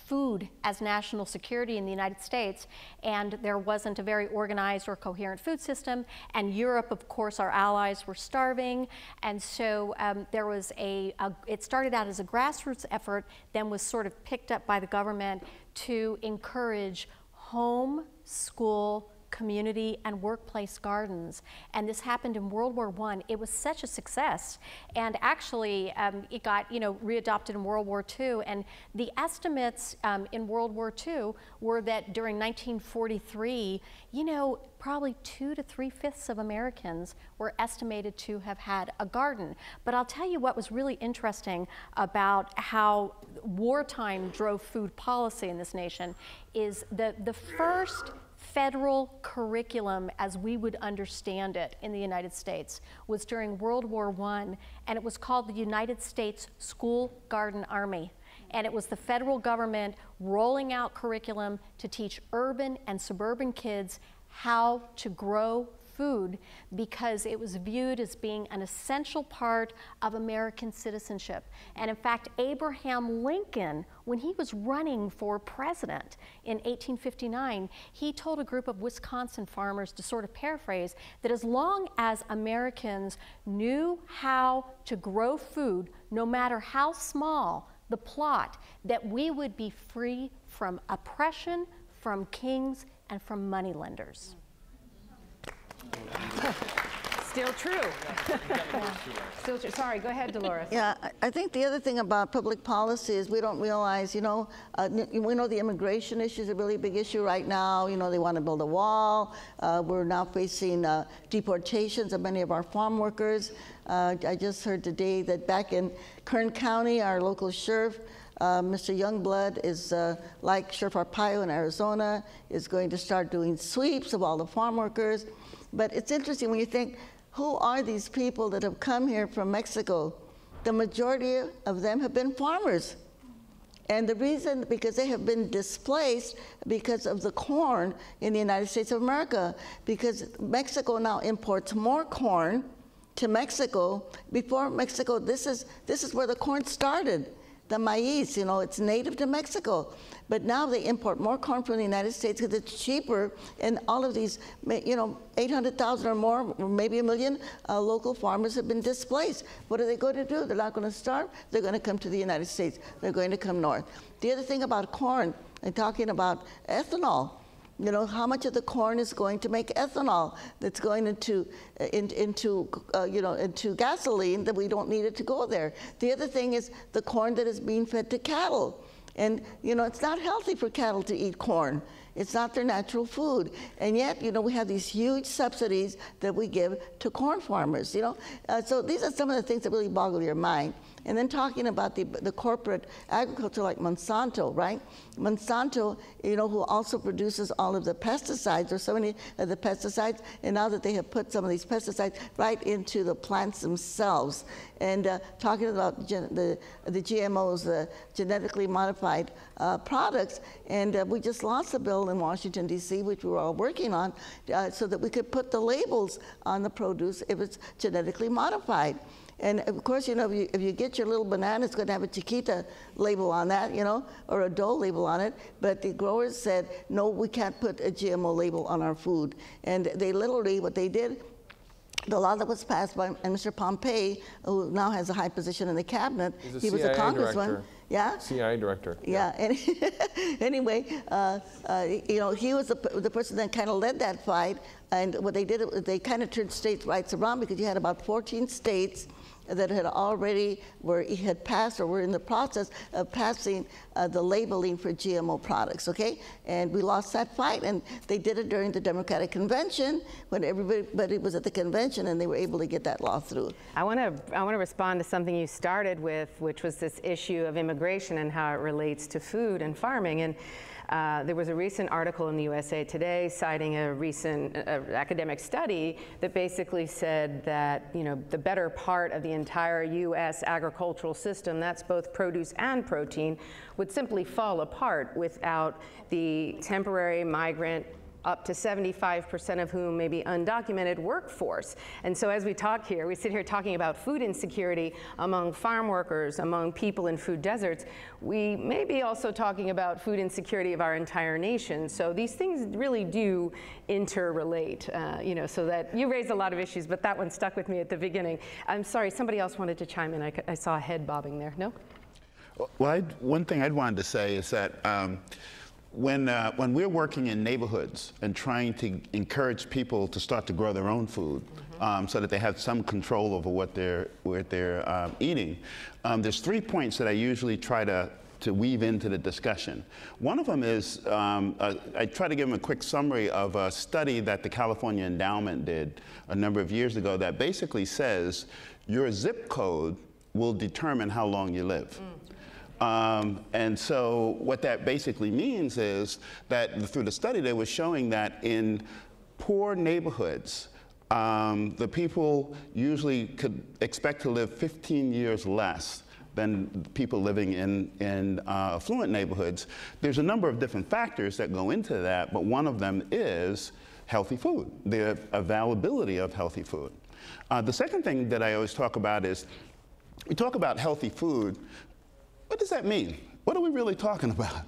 food as national security in the United States, and there wasn't a very organized or coherent food system, and Europe, of course, our allies were starving, and so there was it started out as a grassroots effort, then was sort of picked up by the government to encourage home, school, community, and workplace gardens. And this happened in World War I. It was such a success. And actually, it got readopted in World War II. And the estimates in World War II were that during 1943, probably 2 to 3/5 of Americans were estimated to have had a garden. But I'll tell you what was really interesting about how wartime drove food policy in this nation is the first federal curriculum as we would understand it in the United States was during World War I, and it was called the United States School Garden Army. And it was the federal government rolling out curriculum to teach urban and suburban kids how to grow food because it was viewed as being an essential part of American citizenship. And in fact, Abraham Lincoln, when he was running for president in 1859, he told a group of Wisconsin farmers, to sort of paraphrase, that as long as Americans knew how to grow food, no matter how small the plot, that we would be free from oppression, from kings, and from moneylenders. Still true. Still true. Sorry, go ahead, Dolores. Yeah, I think the other thing about public policy is we don't realize, we know the immigration issue is a really big issue right now. They want to build a wall. We're now facing deportations of many of our farm workers. I just heard today that back in Kern County, our local sheriff, Mr. Youngblood is, like Sheriff Arpaio in Arizona, is going to start doing sweeps of all the farm workers. But it's interesting when you think, who are these people that have come here from Mexico? The majority of them have been farmers. And the reason, because they have been displaced because of the corn in the United States of America, because Mexico now imports more corn to Mexico. Before Mexico, this is where the corn started. The maize, it's native to Mexico. But now they import more corn from the United States because it's cheaper, and all of these, 800,000 or more, or maybe 1 million local farmers have been displaced. What are they going to do? They're not going to starve. They're going to come to the United States. They're going to come north. The other thing about corn, and talking about ethanol, how much of the corn is going to make ethanol that's going into gasoline that we don't need it to go there. The other thing is the corn that is being fed to cattle. And, it's not healthy for cattle to eat corn. It's not their natural food. And yet, we have these huge subsidies that we give to corn farmers, So these are some of the things that really boggle your mind. And then talking about the corporate agriculture like Monsanto, right? Monsanto, who also produces all of the pesticides, or so many of the pesticides, and now that they have put some of these pesticides right into the plants themselves. And talking about the GMOs, the genetically modified products, and we just launched a bill in Washington, D.C., which we were all working on, so that we could put the labels on the produce if it's genetically modified. And of course, if you get your little banana, it's going to have a Chiquita label on that, or a Dole label on it. But the growers said, no, we can't put a GMO label on our food. And they literally, what they did, the law that was passed by Mr. Pompey, who now has a high position in the cabinet, he was a congressman. Director. Yeah? CIA director. Yeah. And anyway, he was the person that kind of led that fight. And what they did, they kind of turned states' rights around, because you had about 14 states that had already had passed or were in the process of passing the labeling for GMO products, okay? And we lost that fight, and they did it during the Democratic Convention when everybody was at the convention, and they were able to get that law through. I want to respond to something you started with, which was this issue of immigration and how it relates to food and farming. And There was a recent article in the USA Today citing a recent academic study that basically said that, the better part of the entire U.S. agricultural system, that's both produce and protein, would simply fall apart without the temporary migrant, up to 75% of whom may be undocumented workforce. And so as we sit here talking about food insecurity among farm workers, among people in food deserts, we may be also talking about food insecurity of our entire nation. So these things really do interrelate, so that you raised a lot of issues, but that one stuck with me at the beginning. I'm sorry, somebody else wanted to chime in. I saw a head bobbing there. No? Well, one thing I'd wanted to say is that when we're working in neighborhoods and trying to encourage people to start to grow their own food, so that they have some control over what they're eating, there's 3 points that I usually try to weave into the discussion. One of them is, I try to give them a quick summary of a study that the California Endowment did a number of years ago that basically says your zip code will determine how long you live. And so what that basically means is that through the study, they were showing that in poor neighborhoods, the people usually could expect to live 15 years less than people living in affluent neighborhoods. There's a number of different factors that go into that, but one of them is healthy food, the availability of healthy food. The second thing that I always talk about is, we talk about healthy food. What does that mean? What are we really talking about,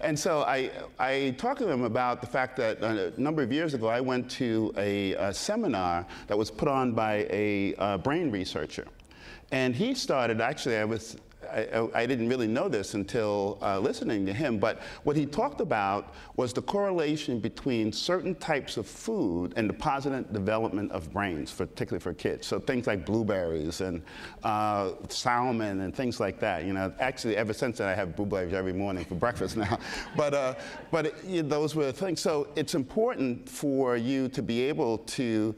And so I talk to them about the fact that a number of years ago, I went to a seminar that was put on by a brain researcher. And he started, actually, I didn't really know this until listening to him, but what he talked about was the correlation between certain types of food and the positive development of brains, particularly for kids. So things like blueberries and salmon and things like that. Actually, ever since then, I have blueberries every morning for breakfast now. But those were the things. So it's important for you to be able to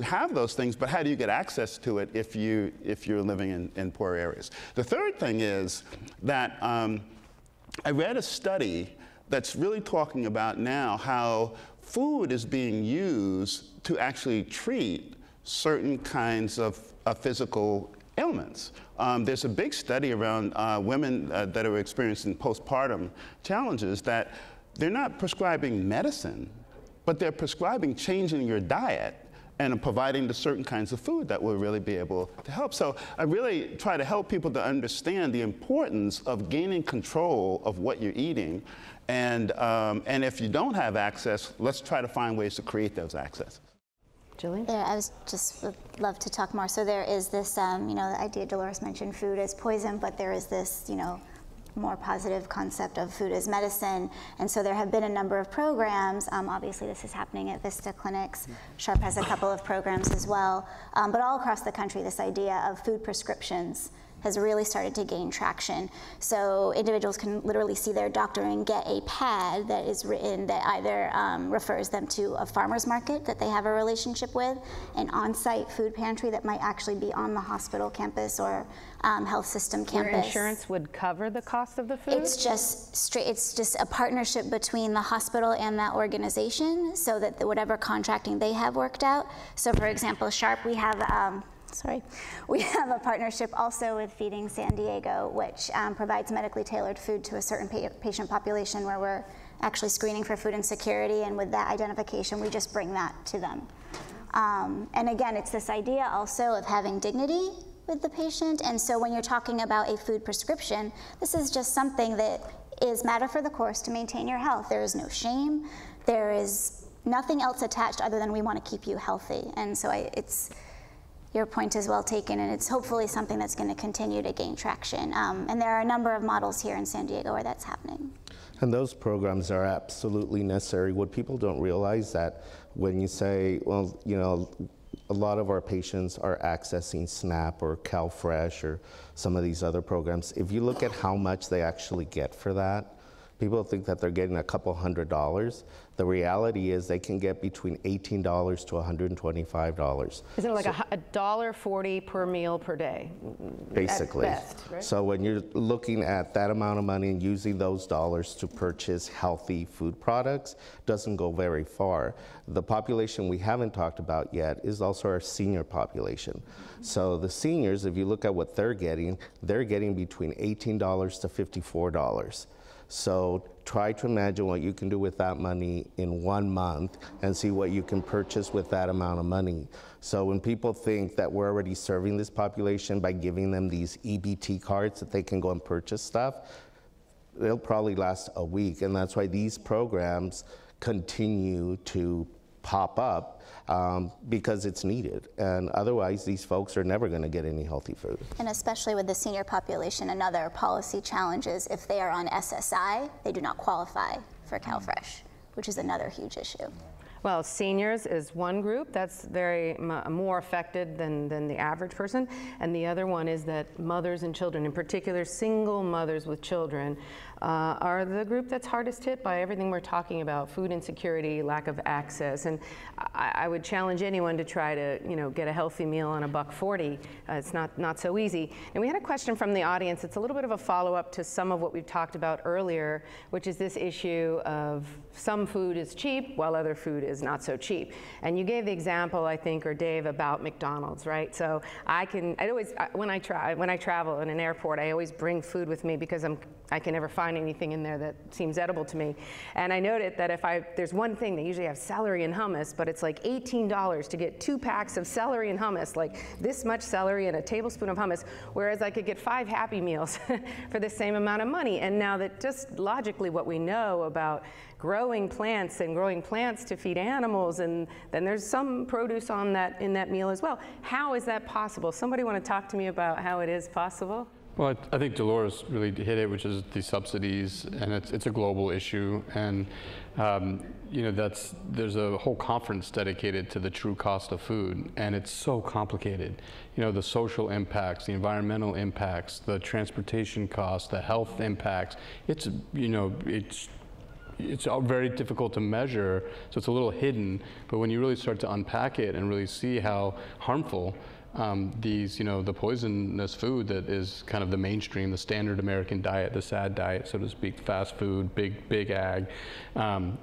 have those things, but how do you get access to it if you're living in poor areas? The third thing is that I read a study that's really talking about now how food is being used to actually treat certain kinds of physical ailments. There's a big study around women that are experiencing postpartum challenges that they're not prescribing medicine, but they're prescribing changing your diet and providing the certain kinds of food that will really be able to help. So I really try to help people to understand the importance of gaining control of what you're eating. And if you don't have access, let's try to find ways to create those accesses. Jillian? Would love to talk more. So there is this, the idea Dolores mentioned, food as poison, but there is this, more positive concept of food as medicine. And so there have been a number of programs. Obviously, this is happening at Vista Clinics. Sharp has a couple of programs as well. But all across the country, this idea of food prescriptions has really started to gain traction. So individuals can literally see their doctor and get a pad that is written that either refers them to a farmer's market that they have a relationship with, an on-site food pantry that might actually be on the hospital campus or health system campus. Your insurance would cover the cost of the food? It's just a partnership between the hospital and that organization so that whatever contracting they have worked out. So for example, Sharp, we have a partnership also with Feeding San Diego, which provides medically tailored food to a certain patient population where we're actually screening for food insecurity, and with that identification, we just bring that to them. And again, it's this idea also of having dignity with the patient, and so when you're talking about a food prescription, this is just something that is matter for the course to maintain your health. There is no shame, there is nothing else attached other than we want to keep you healthy, and so your point is well taken, and it's hopefully something that's going to continue to gain traction. And there are a number of models here in San Diego where that's happening. And those programs are absolutely necessary. What people don't realize that when you say, well, a lot of our patients are accessing SNAP or CalFresh or some of these other programs. If you look at how much they actually get for that, people think that they're getting a couple $100s. The reality is they can get between $18 to $125. Isn't it like $1.40 per meal per day? Basically. At best, right? So when you're looking at that amount of money and using those dollars to purchase healthy food products, doesn't go very far. The population we haven't talked about yet is also our senior population. So the seniors, if you look at what they're getting between $18 to $54. So try to imagine what you can do with that money in 1 month and see what you can purchase with that amount of money. So when people think that we're already serving this population by giving them these EBT cards that they can go and purchase stuff, they'll probably last a week. And that's why these programs continue to pop up because it's needed. And otherwise, these folks are never going to get any healthy food. And especially with the senior population, another policy challenge is if they are on SSI, they do not qualify for CalFresh, which is another huge issue. Well, seniors is one group that's very more affected than the average person, and the other one is that mothers and children, in particular single mothers with children, are the group that's hardest hit by everything we're talking about: food insecurity, lack of access. And I would challenge anyone to try to, get a healthy meal on $1.40. It's not so easy. And we had a question from the audience. It's a little bit of a follow-up to some of what we've talked about earlier, which is this issue of some food is cheap while other food is not so cheap. And you gave the example, I think, or Dave, about McDonald's, right? So when I travel in an airport, I always bring food with me because I can never find anything in there that seems edible to me. And I noted that there's one thing, they usually have celery and hummus, but it's like $18 to get 2 packs of celery and hummus, like this much celery and a tablespoon of hummus, whereas I could get 5 Happy Meals for the same amount of money. And now that just logically what we know about growing plants to feed animals, and then there's some produce in that meal as well. How is that possible? Somebody want to talk to me about how it is possible? Well, I think Dolores really hit it, which is the subsidies, and it's a global issue. And there's a whole conference dedicated to the true cost of food, and it's so complicated. The social impacts, the environmental impacts, the transportation costs, the health impacts. It's very difficult to measure, so it's a little hidden. But when you really start to unpack it and really see how harmful the poisonous food that is kind of the mainstream, the standard American diet, the SAD diet, so to speak, fast food, big ag,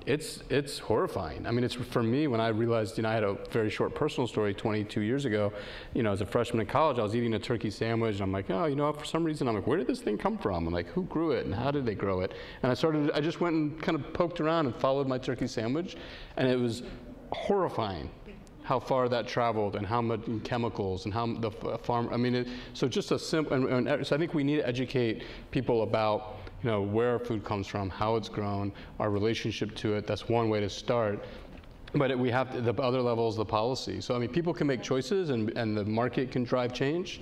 it's horrifying. I mean, it's for me, when I realized, I had a very short personal story 22 years ago, as a freshman in college, I was eating a turkey sandwich, and I'm like, for some reason, I'm like, where did this thing come from? I'm like, who grew it, and how did they grow it? And I just went and kind of poked around and followed my turkey sandwich, and it was horrifying how far that traveled and how much chemicals and how the farm. So just a simple. So I think we need to educate people about where our food comes from, how it's grown, our relationship to it. That's one way to start. But we have the other levels, the policy. So people can make choices, and the market can drive change.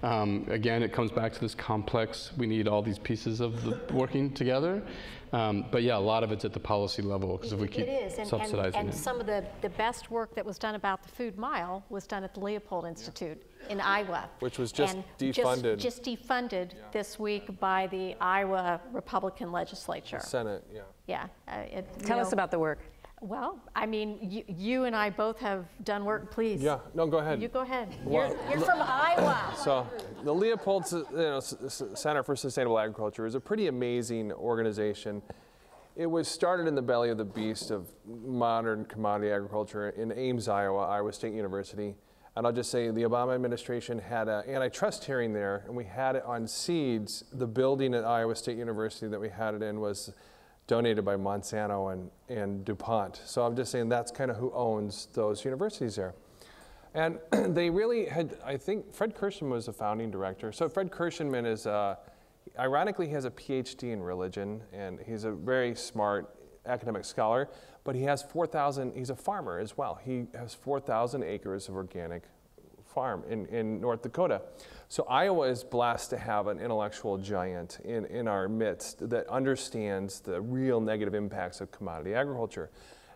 Again, it comes back to this complex. We need all these pieces of working together. But yeah, a lot of it's at the policy level, because if we keep subsidizing it. And some of the best work that was done about the food mile was done at the Leopold Institute in Iowa. Which was just defunded. Just defunded this week by the Iowa Republican legislature. The Senate, yeah. Yeah. Tell us about the work. Well, you and I both have done work. Please. Yeah. No, go ahead. You go ahead. Well, you're from Iowa. So the Leopold Center for Sustainable Agriculture is a pretty amazing organization. It was started in the belly of the beast of modern commodity agriculture in Ames, Iowa State University. And I'll just say the Obama administration had an antitrust hearing there, and we had it on seeds. The building at Iowa State University that we had it in was donated by Monsanto and DuPont. So I'm just saying that's kind of who owns those universities there. And they really had, I think Fred Kirschenman was the founding director. So Fred Kirschenman is, ironically, he has a PhD in religion, and he's a very smart academic scholar, but he has 4,000, he's a farmer as well. He has 4,000 acres of organic farm in North Dakota. So Iowa is blessed to have an intellectual giant in our midst that understands the real negative impacts of commodity agriculture.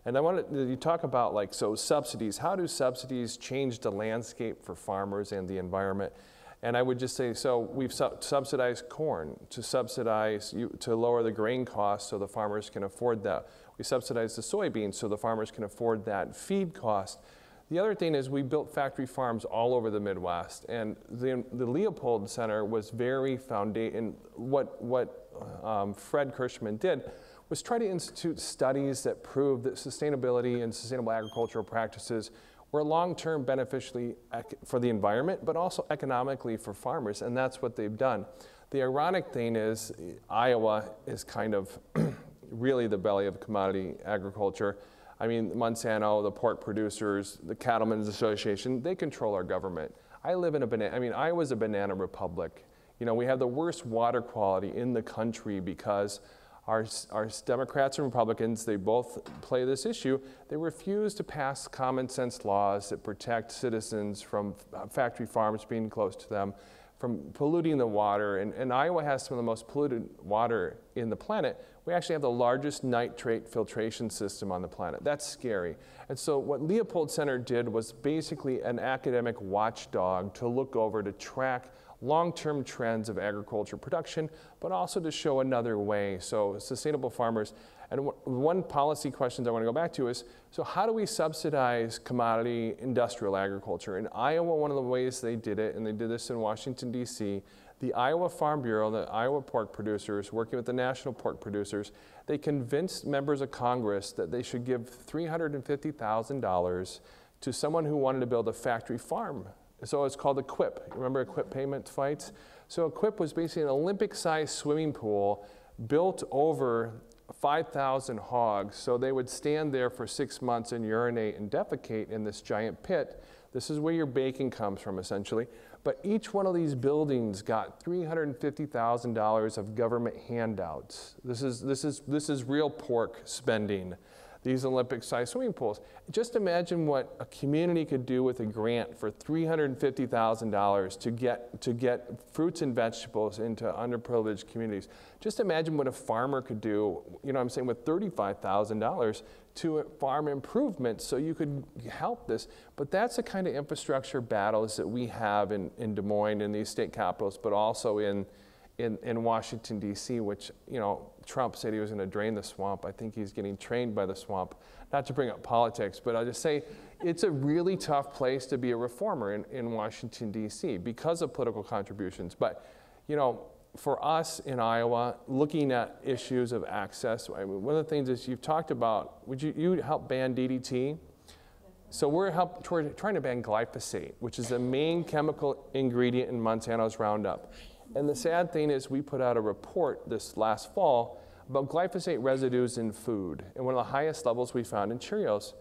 And I wanted you talk about subsidies. How do subsidies change the landscape for farmers and the environment? And I would just say, so we've subsidized corn to lower the grain costs so the farmers can afford that. We subsidize the soybeans so the farmers can afford that feed cost. The other thing is we built factory farms all over the Midwest, and the Leopold Center was very foundational. What Fred Kirschman did was try to institute studies that proved that sustainability and sustainable agricultural practices were long-term beneficially for the environment, but also economically for farmers, and that's what they've done. The ironic thing is Iowa is kind of really the belly of commodity agriculture. I mean, Monsanto, the pork producers, the Cattlemen's Association, they control our government. I live in Iowa's a banana republic. You know, we have the worst water quality in the country because our Democrats and Republicans, they both play this issue. They refuse to pass common sense laws that protect citizens from factory farms being close to them, from polluting the water. And Iowa has some of the most polluted water in the planet. We actually have the largest nitrate filtration system on the planet. That's scary. And so what Leopold Center did was basically an academic watchdog to look over, to track long-term trends of agriculture production, but also to show another way. So sustainable farmers. And one policy question I want to go back to is, so how do we subsidize commodity industrial agriculture? In Iowa, one of the ways they did it, and they did this in Washington, D.C., the Iowa Farm Bureau, the Iowa pork producers, working with the national pork producers, they convinced members of Congress that they should give $350,000 to someone who wanted to build a factory farm. So it's called EQIP. Remember EQIP payment fights? So EQIP was basically an Olympic-sized swimming pool built over 5,000 hogs. So they would stand there for 6 months and urinate and defecate in this giant pit. This is where your bacon comes from, essentially. But each one of these buildings got $350,000 of government handouts. This is real pork spending. These Olympic-sized swimming pools. Just imagine what a community could do with a grant for $350,000 to get fruits and vegetables into underprivileged communities. Just imagine what a farmer could do, you know what I'm saying, with $35,000 to farm improvements so you could help this. But that's the kind of infrastructure battles that we have in Des Moines, in these state capitals, but also in Washington, D.C., which, you know, Trump said he was going to drain the swamp. I think he's getting trained by the swamp. Not to bring up politics, but I'll just say it's a really tough place to be a reformer in Washington, D.C. because of political contributions. But, you know, for us in Iowa, looking at issues of access, I mean, one of the things is you've talked about, would you help ban DDT? So we're trying to ban glyphosate, which is the main chemical ingredient in Monsanto's Roundup. And the sad thing is we put out a report this last fall about glyphosate residues in food, and one of the highest levels we found in Cheerios,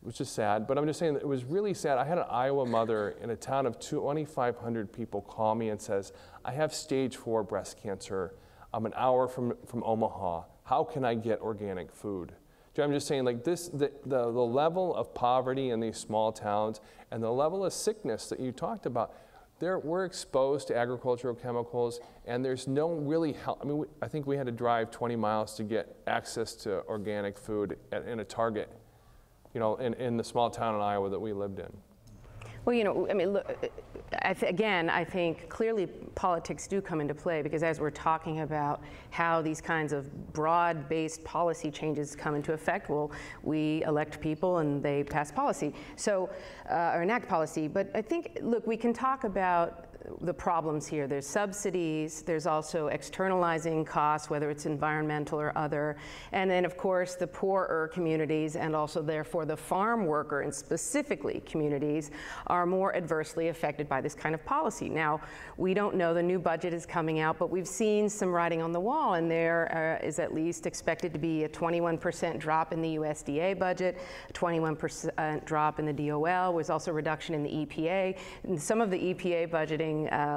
which is sad. But I'm just saying that it was really sad. I had an Iowa mother in a town of 2,500 people call me and says, I have stage 4 breast cancer. I'm an hour from Omaha. How can I get organic food? I'm just saying, like this, the level of poverty in these small towns and the level of sickness that you talked about, we're exposed to agricultural chemicals, and there's no really help. I mean, I think we had to drive 20 miles to get access to organic food in a Target, you know, in the small town in Iowa that we lived in. Well, you know, I mean, look, again, I think clearly politics do come into play, because as we're talking about how these kinds of broad-based policy changes come into effect, well, we elect people and they pass policy, so, or enact policy. But I think, look, we can talk about the problems here. There's subsidies, there's also externalizing costs, whether it's environmental or other, and then of course the poorer communities, and also therefore the farm worker and specifically communities, are more adversely affected by this kind of policy. Now, we don't know, the new budget is coming out, but we've seen some writing on the wall, and there is at least expected to be a 21% drop in the USDA budget, a 21% drop in the DOL. There's also a reduction in the EPA. And some of the EPA budgeting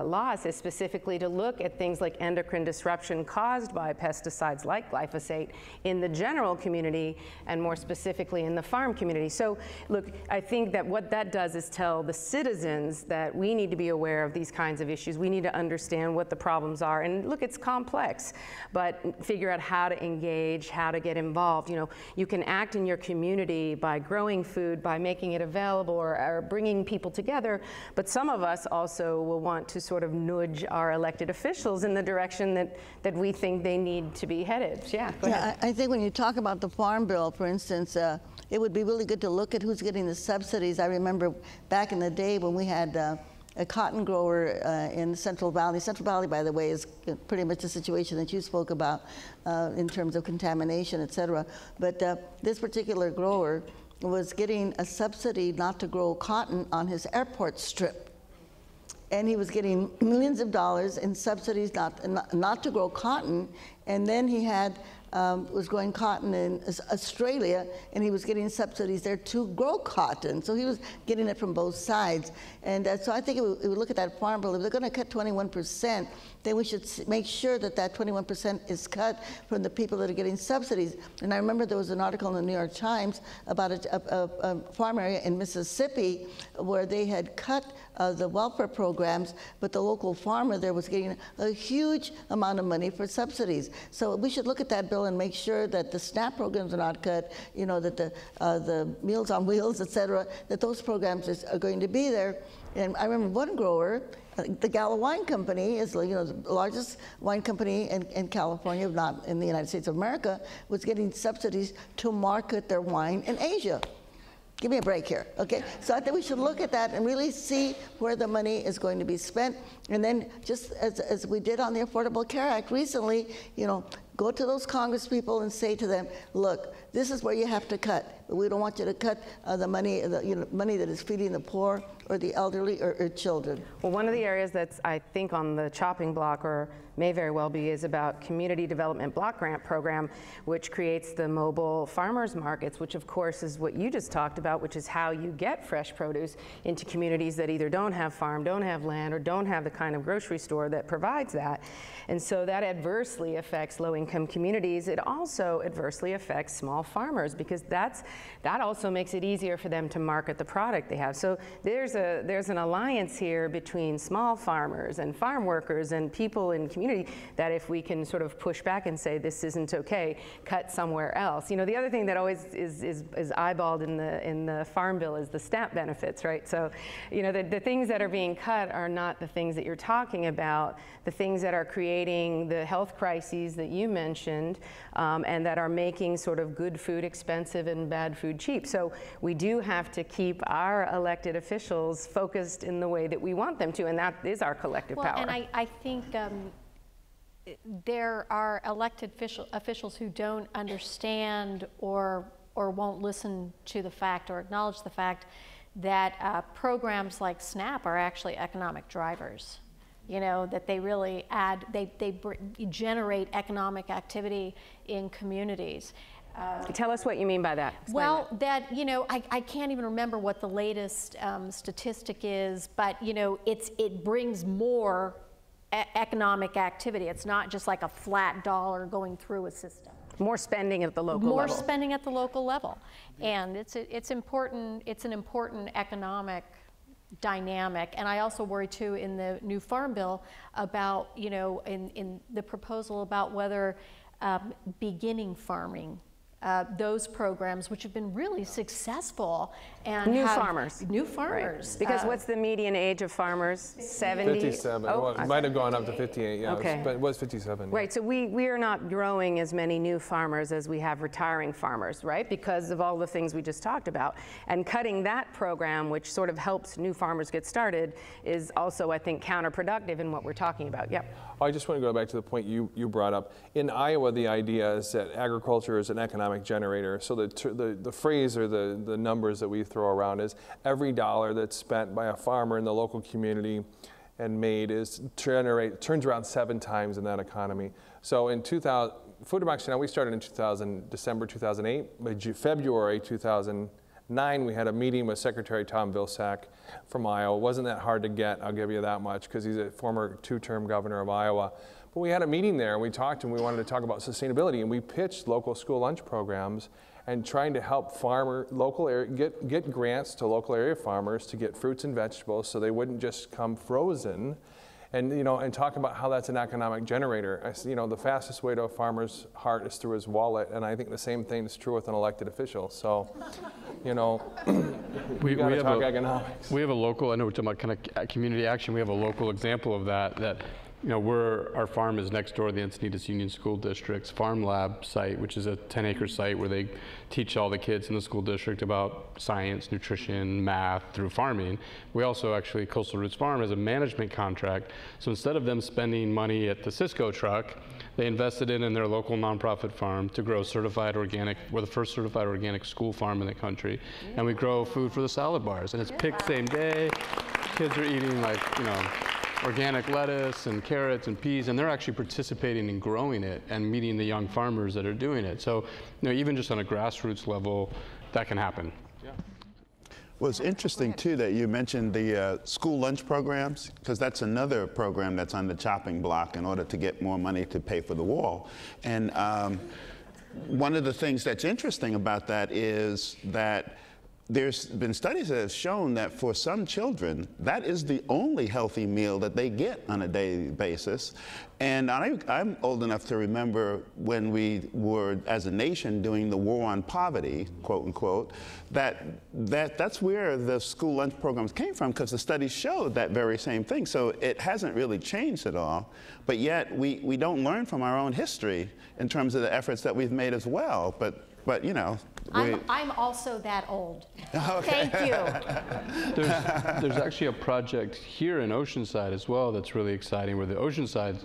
laws is specifically to look at things like endocrine disruption caused by pesticides like glyphosate in the general community, and more specifically in the farm community. So look, I think that what that does is tell the citizens that we need to be aware of these kinds of issues. We need to understand what the problems are. And look, it's complex, but figure out how to engage, how to get involved. You know, you can act in your community by growing food, by making it available, or bringing people together, but some of us also will want to sort of nudge our elected officials in the direction that we think they need to be headed. Yeah, go ahead. I think when you talk about the Farm Bill, for instance, it would be really good to look at who's getting the subsidies. I remember back in the day when we had a cotton grower in the Central Valley. Central Valley, by the way, is pretty much the situation that you spoke about in terms of contamination, et cetera. But this particular grower was getting a subsidy not to grow cotton on his airport strip. And he was getting millions of dollars in subsidies not to grow cotton. And then he had was growing cotton in Australia, and he was getting subsidies there to grow cotton. So he was getting it from both sides. And so I think it would look at that Farm Bill. If they're going to cut 21%, then we should make sure that that 21% is cut from the people that are getting subsidies. And I remember there was an article in the New York Times about a farm area in Mississippi where they had cut the welfare programs, but the local farmer there was getting a huge amount of money for subsidies. So we should look at that bill and make sure that the SNAP programs are not cut, you know, that the Meals on Wheels, et cetera, that those programs are going to be there. And I remember one grower, the Gallo Wine Company is, you know, the largest wine company in California, if not in the United States of America, was getting subsidies to market their wine in Asia. Give me a break here, okay? So I think we should look at that and really see where the money is going to be spent. And then just as we did on the Affordable Care Act recently, you know, go to those Congress people and say to them, look, this is where you have to cut. We don't want you to cut the money, money that is feeding the poor or the elderly or children. Well, one of the areas that's, I think, on the chopping block, or may very well be, is about Community Development Block Grant Program, which creates the mobile farmers markets, which of course is what you just talked about, which is how you get fresh produce into communities that either don't have farm, don't have land, or don't have the kind of grocery store that provides that. And so that adversely affects low-income communities. It also adversely affects small farmers, because that also makes it easier for them to market the product they have. So there's an alliance here between small farmers and farm workers and people in community that if we can sort of push back and say this isn't okay, cut somewhere else. You know, the other thing that always is eyeballed in the Farm Bill is the SNAP benefits, right? So, you know, the things that are being cut are not the things that you're talking about, the things that are creating the health crises that you mentioned, and that are making sort of good food expensive and bad food cheap. So we do have to keep our elected officials focused in the way that we want them to, and that is our collective power. And I think there are elected officials who don't understand or won't listen to the fact or acknowledge the fact that programs like SNAP are actually economic drivers. You know, that they really add, they generate economic activity in communities. Tell us what you mean by that. Well, that, you know, I can't even remember what the latest statistic is, but, you know, it brings more economic activity. It's not just like a flat dollar going through a system. More spending at the local level. More spending at the local level. And it's important, it's an important economic dynamic. And I also worry too in the new Farm Bill about, you know, in the proposal about whether beginning farming, those programs which have been really successful and new farmers. Right. Because what's the median age of farmers? 70? 57. Oh, well, it might have gone up to 58, yeah. Okay. But it was 57. Right, so we are not growing as many new farmers as we have retiring farmers, right? Because of all the things we just talked about. And cutting that program, which sort of helps new farmers get started, is also, I think, counterproductive in what we're talking about. Yep. I just want to go back to the point you brought up. In Iowa, the idea is that agriculture is an economic generator. So the phrase or the numbers that we throw around is every dollar that's spent by a farmer in the local community and made turns around 7 times in that economy. So in 2000, Food Democracy Now! We started in December 2008. By February 2009, we had a meeting with Secretary Tom Vilsack from Iowa. It wasn't that hard to get, I'll give you that much, because he's a former 2-term governor of Iowa. But we had a meeting there, and we talked, and we wanted to talk about sustainability, and we pitched local school lunch programs and trying to help get grants to local area farmers to get fruits and vegetables so they wouldn't just come frozen, And, you know, and talk about how that's an economic generator. You know, the fastest way to a farmer's heart is through his wallet, and I think the same thing is true with an elected official. So, you know, we got to talk economics. We have a local, I know we're talking about kind of community action, we have a local example of that, you know, our farm is next door to the Encinitas Union School District's Farm Lab site, which is a 10-acre site where they teach all the kids in the school district about science, nutrition, math through farming. We also actually, Coastal Roots Farm has a management contract. So instead of them spending money at the Cisco truck, they invested in their local nonprofit farm to grow certified organic. We're the first certified organic school farm in the country. And we grow food for the salad bars. And it's picked same day. Kids are eating like, you know, organic lettuce and carrots and peas, and they're actually participating in growing it and meeting the young farmers that are doing it. So, you know, even just on a grassroots level, that can happen. Yeah. Well, it's interesting too that you mentioned the school lunch programs, because that's another program that's on the chopping block in order to get more money to pay for the wall. And one of the things that's interesting about that is that there's been studies that have shown that for some children, that is the only healthy meal that they get on a daily basis. And I'm old enough to remember when we were, as a nation, doing the war on poverty, quote unquote, that's where the school lunch programs came from, because the studies showed that very same thing. So it hasn't really changed at all. But yet we don't learn from our own history in terms of the efforts that we've made as well. But you know, I'm also that old. Okay. Thank you. There's actually a project here in Oceanside as well that's really exciting, where the Oceanside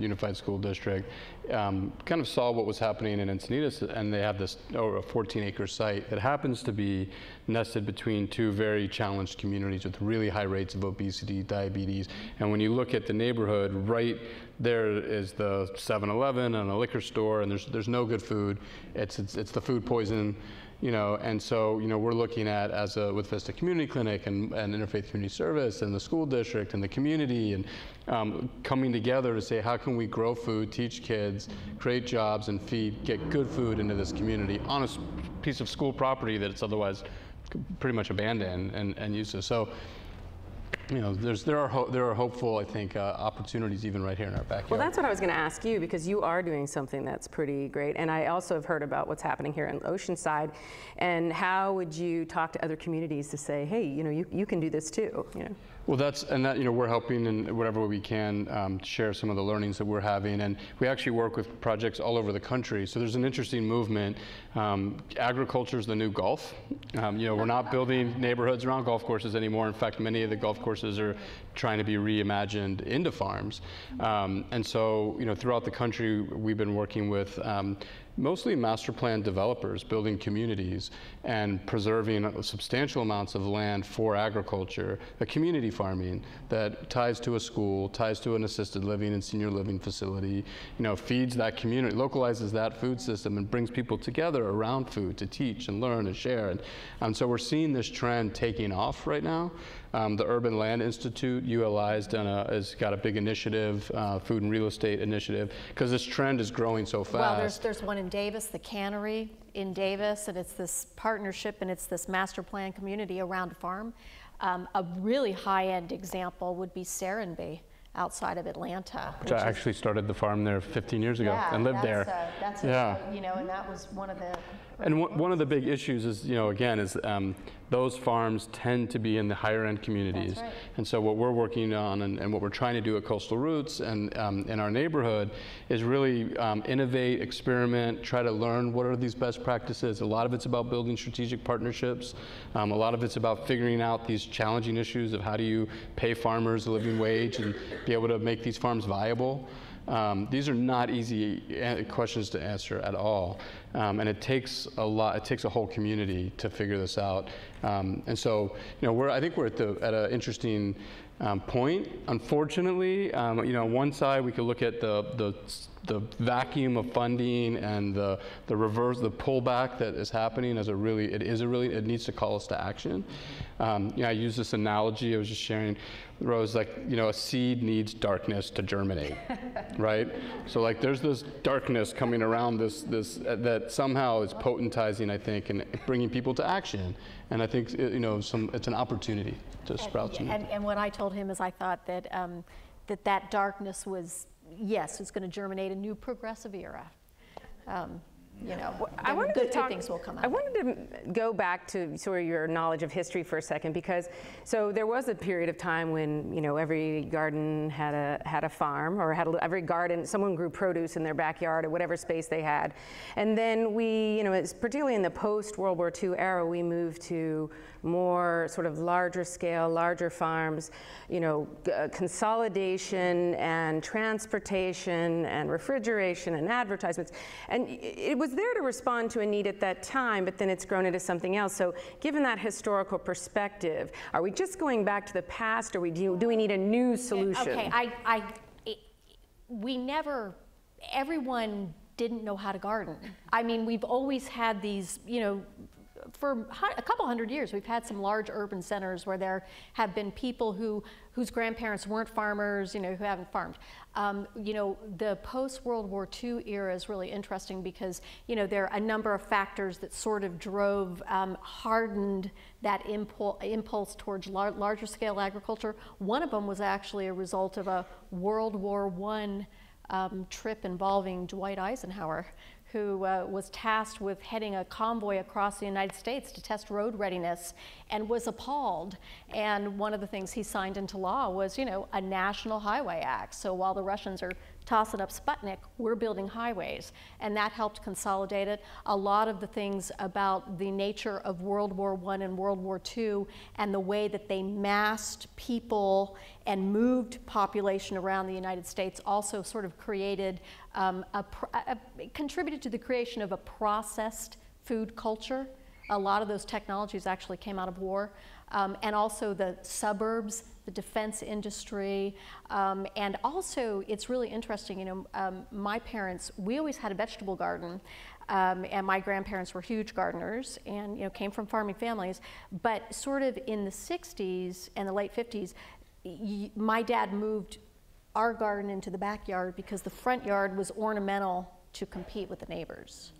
Unified School District kind of saw what was happening in Encinitas, and they have this over a 14-acre site that happens to be nested between two very challenged communities with really high rates of obesity, diabetes. And when you look at the neighborhood, right there is the 7-Eleven and a liquor store, and there's no good food. It's the food poison, you know. And so, you know, we're looking at with Vista Community Clinic and Interfaith Community Service and the school district and the community, and coming together to say, how can we grow food, teach kids, create jobs, and get good food into this community on a piece of school property that it's otherwise pretty much abandoned and useless. So, you know, there are hopeful, I think, opportunities even right here in our backyard. Well, that's what I was going to ask you, because you are doing something that's pretty great, and I also have heard about what's happening here in Oceanside. And how would you talk to other communities to say, hey, you know, you can do this too, you know? Well, you know, we're helping in whatever way we can share some of the learnings that we're having, and we actually work with projects all over the country. So there's an interesting movement. Agriculture is the new golf. You know, we're not building neighborhoods around golf courses anymore. In fact, many of the golf courses are trying to be reimagined into farms. And so, you know, throughout the country, we've been working with mostly master plan developers, building communities and preserving substantial amounts of land for agriculture, a community farming that ties to a school, ties to an assisted living and senior living facility, you know, feeds that community, localizes that food system, and brings people together around food to teach and learn and share. And so we're seeing this trend taking off right now. The Urban Land Institute, ULI, has got a big initiative, food and real estate initiative, because this trend is growing so fast. Well, there's one in Davis, the Cannery in Davis, and it's this partnership, and it's this master plan community around a farm. A really high-end example would be Serenbe outside of Atlanta. Which I actually started the farm there 15 years ago and lived there. You know, and that was one of the... And one of the big issues is, you know, again, is those farms tend to be in the higher end communities. That's right. And so what we're working on and what we're trying to do at Coastal Roots and in our neighborhood is really innovate, experiment, try to learn what are these best practices. A lot of it's about building strategic partnerships. A lot of it's about figuring out these challenging issues of how do you pay farmers a living wage and be able to make these farms viable. These are not easy questions to answer at all, and it takes a lot. It takes a whole community to figure this out, and so, you know, I think we're at an interesting point. Unfortunately, you know, on one side we could look at the vacuum of funding and the pullback that is happening as it needs to call us to action. You know, I use this analogy I was just sharing, Rose, like, you know, a seed needs darkness to germinate, right? So like there's this darkness coming around this that somehow is potentizing, I think, and bringing people to action. And I think, you know, it's an opportunity to sprout some. And what I told him is I thought that that darkness was, yes, it's going to germinate a new progressive era. You know, I wanted to talk, things will come out. I wanted to go back to sort of your knowledge of history for a second, because so there was a period of time when, you know, every garden had a farm, or every garden, someone grew produce in their backyard or whatever space they had. And then we, you know, it's particularly in the post-World War II era, we moved to more sort of larger scale, larger farms, you know, consolidation and transportation and refrigeration and advertisements. And it was there to respond to a need at that time, but then it's grown into something else. So given that historical perspective, are we just going back to the past, or do we need a new solution? Okay, we never, everyone didn't know how to garden. I mean, we've always had these, you know, for a couple hundred years, we've had some large urban centers where there have been people whose grandparents weren't farmers, you know, who haven't farmed. You know, the post-World War II era is really interesting because, you know, there are a number of factors that sort of drove, hardened that impulse towards larger scale agriculture. One of them was actually a result of a World War I trip involving Dwight Eisenhower, who was tasked with heading a convoy across the United States to test road readiness, and was appalled. And one of the things he signed into law was, you know, a National Highway Act. So while the Russians are tossing up Sputnik, we're building highways. And that helped consolidate it. A lot of the things about the nature of World War I and World War II and the way that they massed people and moved population around the United States also sort of created, contributed to the creation of a processed food culture. A lot of those technologies actually came out of war. And also the suburbs, the defense industry, and also it's really interesting, you know, my parents, we always had a vegetable garden, and my grandparents were huge gardeners and, you know, came from farming families, but sort of in the 60s and the late 50s, my dad moved our garden into the backyard because the front yard was ornamental to compete with the neighbors,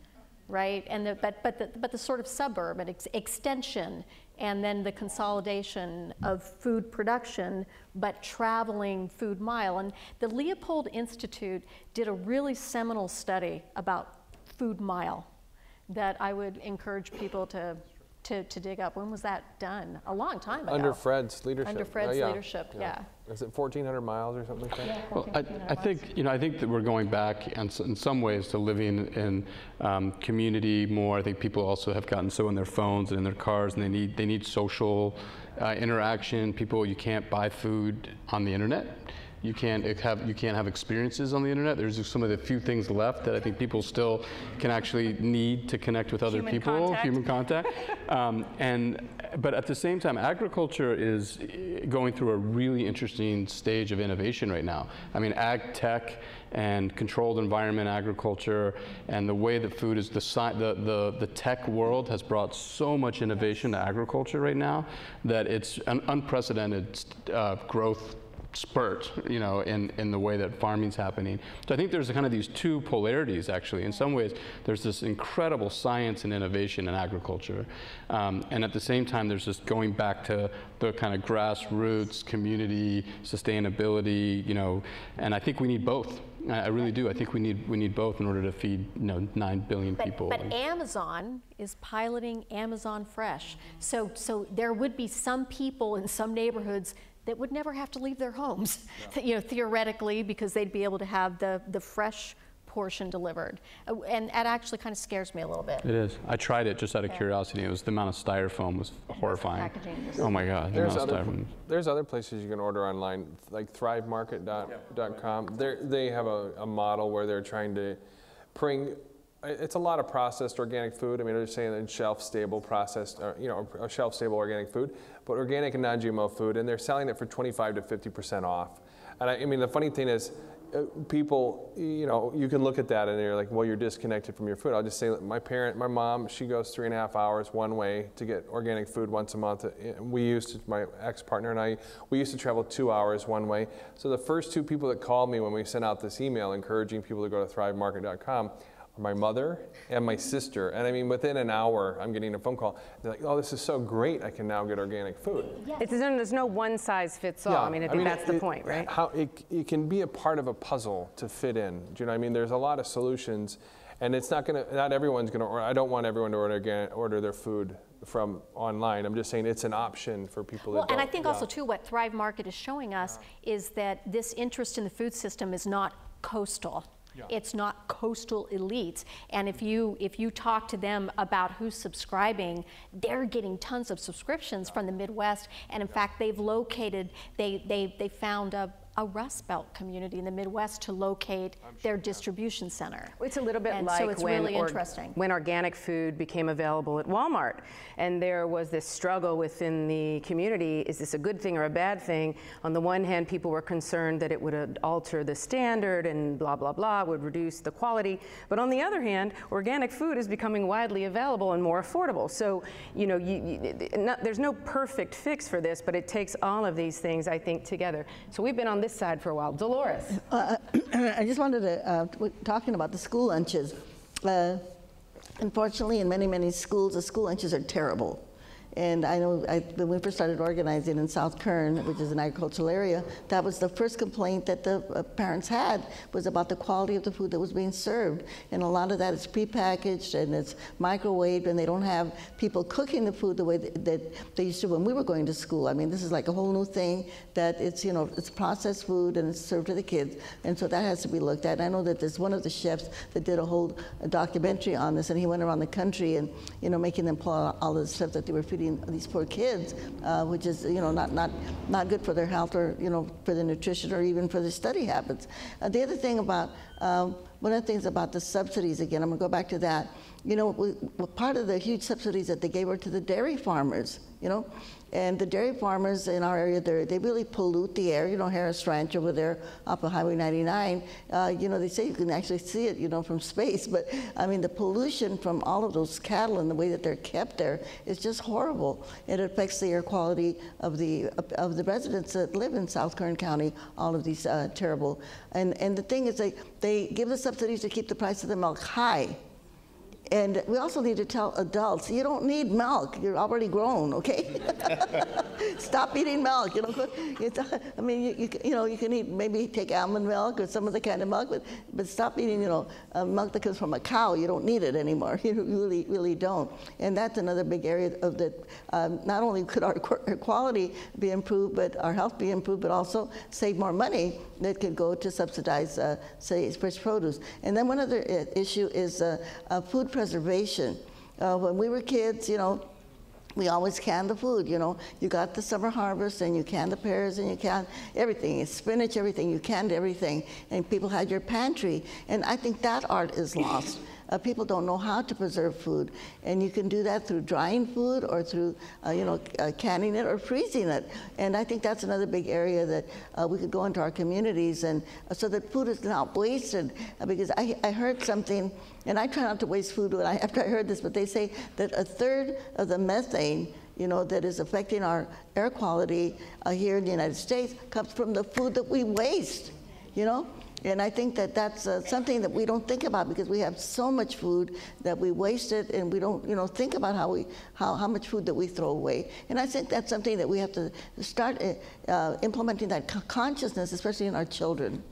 right? And but the sort of suburb and extension, and then the consolidation of food production, but traveling food mile. And the Leopold Institute did a really seminal study about food mile that I would encourage people to dig up. When was that done? A long time ago. Under Fred's leadership. Under Fred's leadership, yeah. Is it 1,400 miles or something like that? Yeah, well, I think, you know, I think that we're going back in some ways to living in community more. I think people also have gotten so in their phones and in their cars, and they need social interaction. You can't buy food on the internet. You can't have experiences on the internet. There's just some of the few things left that I think people still can actually need to connect with other people, human contact. But at the same time, agriculture is going through a really interesting stage of innovation right now. I mean, ag tech and controlled environment agriculture and the way that food is, the tech world has brought so much innovation to agriculture right now that it's an unprecedented growth spurt, you know, in the way that farming's happening. So I think there's kind of these two polarities, actually. In some ways, there's this incredible science and innovation in agriculture. And at the same time, there's just going back to the kind of grassroots, community, sustainability, you know, and I think we need both. I really do. I think we need both in order to feed, you know, 9 billion people. But Amazon is piloting Amazon Fresh. So there would be some people in some neighborhoods that would never have to leave their homes, you know, theoretically, because they'd be able to have the fresh portion delivered. And that actually kind of scares me a little bit. It is. I tried it just out of curiosity. It was the amount of styrofoam was horrifying. Oh my God. There's other places you can order online, like thrivemarket.com. They have a model where they're trying to bring. It's a lot of processed organic food. I mean, they're saying that shelf-stable processed, you know, shelf-stable organic food, but organic and non-GMO food, and they're selling it for 25 to 50% off. And I mean, the funny thing is, people, you know, you can look at that and you're like, well, you're disconnected from your food. I'll just say that my mom, she goes 3.5 hours one way to get organic food once a month. My ex-partner and I, we used to travel 2 hours one way. So the first two people that called me when we sent out this email encouraging people to go to thrivemarket.com, my mother and my sister. And I mean, within an hour, I'm getting a phone call. They're like, oh, this is so great. I can now get organic food. Yes. There's no one size fits all. Yeah. I mean, I think that's the point, right? How it can be a part of a puzzle to fit in. Do you know what I mean? There's a lot of solutions, and it's not everyone's gonna order. I don't want everyone to order their food from online. I'm just saying it's an option for people. Well, and I think also too, what Thrive Market is showing us is that this interest in the food system is not coastal. Yeah. It's not coastal elites. And if you talk to them about who's subscribing, they're getting tons of subscriptions from the Midwest. And in fact, they've located, they found a Rust Belt community in the Midwest to locate their distribution center. It's a little bit and like so it's when, really interesting. When organic food became available at Walmart, and there was this struggle within the community, is this a good thing or a bad thing? On the one hand, people were concerned that it would alter the standard and blah, blah, blah, would reduce the quality. But on the other hand, organic food is becoming widely available and more affordable. So, you know, there's no perfect fix for this, but it takes all of these things, I think, together. So we've been on this side for a while. Dolores. I just wanted to, talking about the school lunches. Unfortunately, in many, many schools, the school lunches are terrible. And I know when we first started organizing in South Kern, which is an agricultural area, that was the first complaint that the parents had, was about the quality of the food that was being served. And a lot of that is prepackaged and it's microwaved, and they don't have people cooking the food the way that they used to when we were going to school. I mean, this is like a whole new thing that it's, you know, it's processed food and it's served to the kids. And so that has to be looked at. And I know that there's one of the chefs that did a whole documentary on this, and he went around the country and, you know, making them pull out all of the stuff that they were feeding these poor kids, which is, you know, not good for their health or, you know, for their nutrition or even for their study habits. The other thing about, one of the things about the subsidies, again, I'm gonna go back to that, you know, part of the huge subsidies that they gave were to the dairy farmers, you know, and the dairy farmers in our area, they really pollute the air. You know, Harris Ranch over there up on Highway 99, you know, they say you can actually see it, you know, from space, but I mean, the pollution from all of those cattle and the way that they're kept there is just horrible. It affects the air quality of the residents that live in South Kern County, all of these terrible. And the thing is, they give the subsidies to keep the price of the milk high. And we also need to tell adults, you don't need milk. You're already grown, okay? Stop eating milk. You know, I mean, you know, you can eat, maybe take almond milk or some other kind of milk, but stop eating, you know, milk that comes from a cow. You don't need it anymore. You really, really don't. And that's another big area of that. Not only could our quality be improved, but our health be improved, but also save more money that could go to subsidize, say, fresh produce. And then one other issue is food preservation. When we were kids, you know, we always canned the food, you know. You got the summer harvest and you canned the pears and you canned everything, spinach, everything, you canned everything. And people had your pantry. And I think that art is lost. People don't know how to preserve food. And you can do that through drying food or through, you know, canning it or freezing it. And I think that's another big area that we could go into our communities and so that food is not wasted. Because I heard something, and I try not to waste food after I heard this, but they say that a third of the methane, you know, that is affecting our air quality here in the United States comes from the food that we waste, you know? And I think that that's something that we don't think about because we have so much food that we waste it, and we don't, you know, think about how much food that we throw away. And I think that's something that we have to start implementing that consciousness, especially in our children.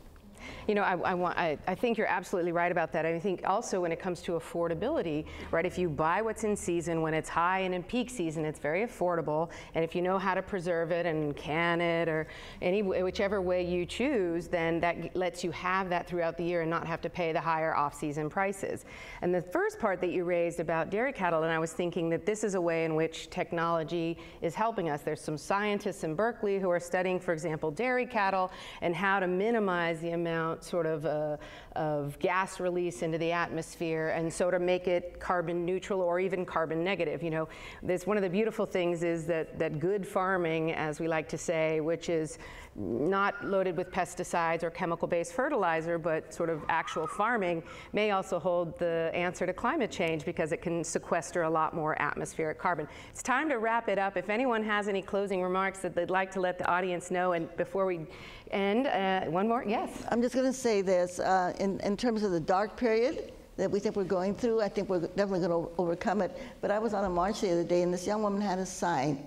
You know, I think you're absolutely right about that. I think also when it comes to affordability, right, if you buy what's in season, when it's high and in peak season, it's very affordable. And if you know how to preserve it and can it or whichever way you choose, then that lets you have that throughout the year and not have to pay the higher off-season prices. And the first part that you raised about dairy cattle, and I was thinking that this is a way in which technology is helping us. There's some scientists in Berkeley who are studying, for example, dairy cattle and how to minimize the amount sort of gas release into the atmosphere, and so to make it carbon neutral or even carbon negative. You know, there's one of the beautiful things is that good farming, as we like to say, which is not loaded with pesticides or chemical-based fertilizer, but sort of actual farming, may also hold the answer to climate change because it can sequester a lot more atmospheric carbon. It's time to wrap it up. If anyone has any closing remarks that they'd like to let the audience know, and before we end, one more, yes? I'm just going to say this, in terms of the dark period, that we think we're going through. I think we're definitely going to overcome it. But I was on a march the other day, and this young woman had a sign,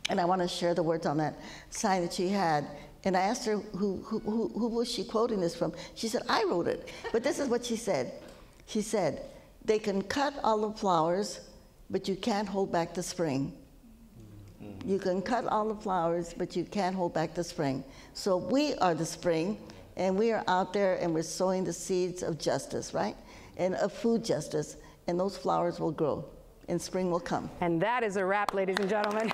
and I want to share the words on that sign that she had. And I asked her who was she quoting this from. She said, I wrote it. But this is what she said. She said, they can cut all the flowers, but you can't hold back the spring. You can cut all the flowers, but you can't hold back the spring. So we are the spring, and we are out there, and we're sowing the seeds of justice, right? And of food justice, and those flowers will grow, and spring will come. And that is a wrap, ladies and gentlemen.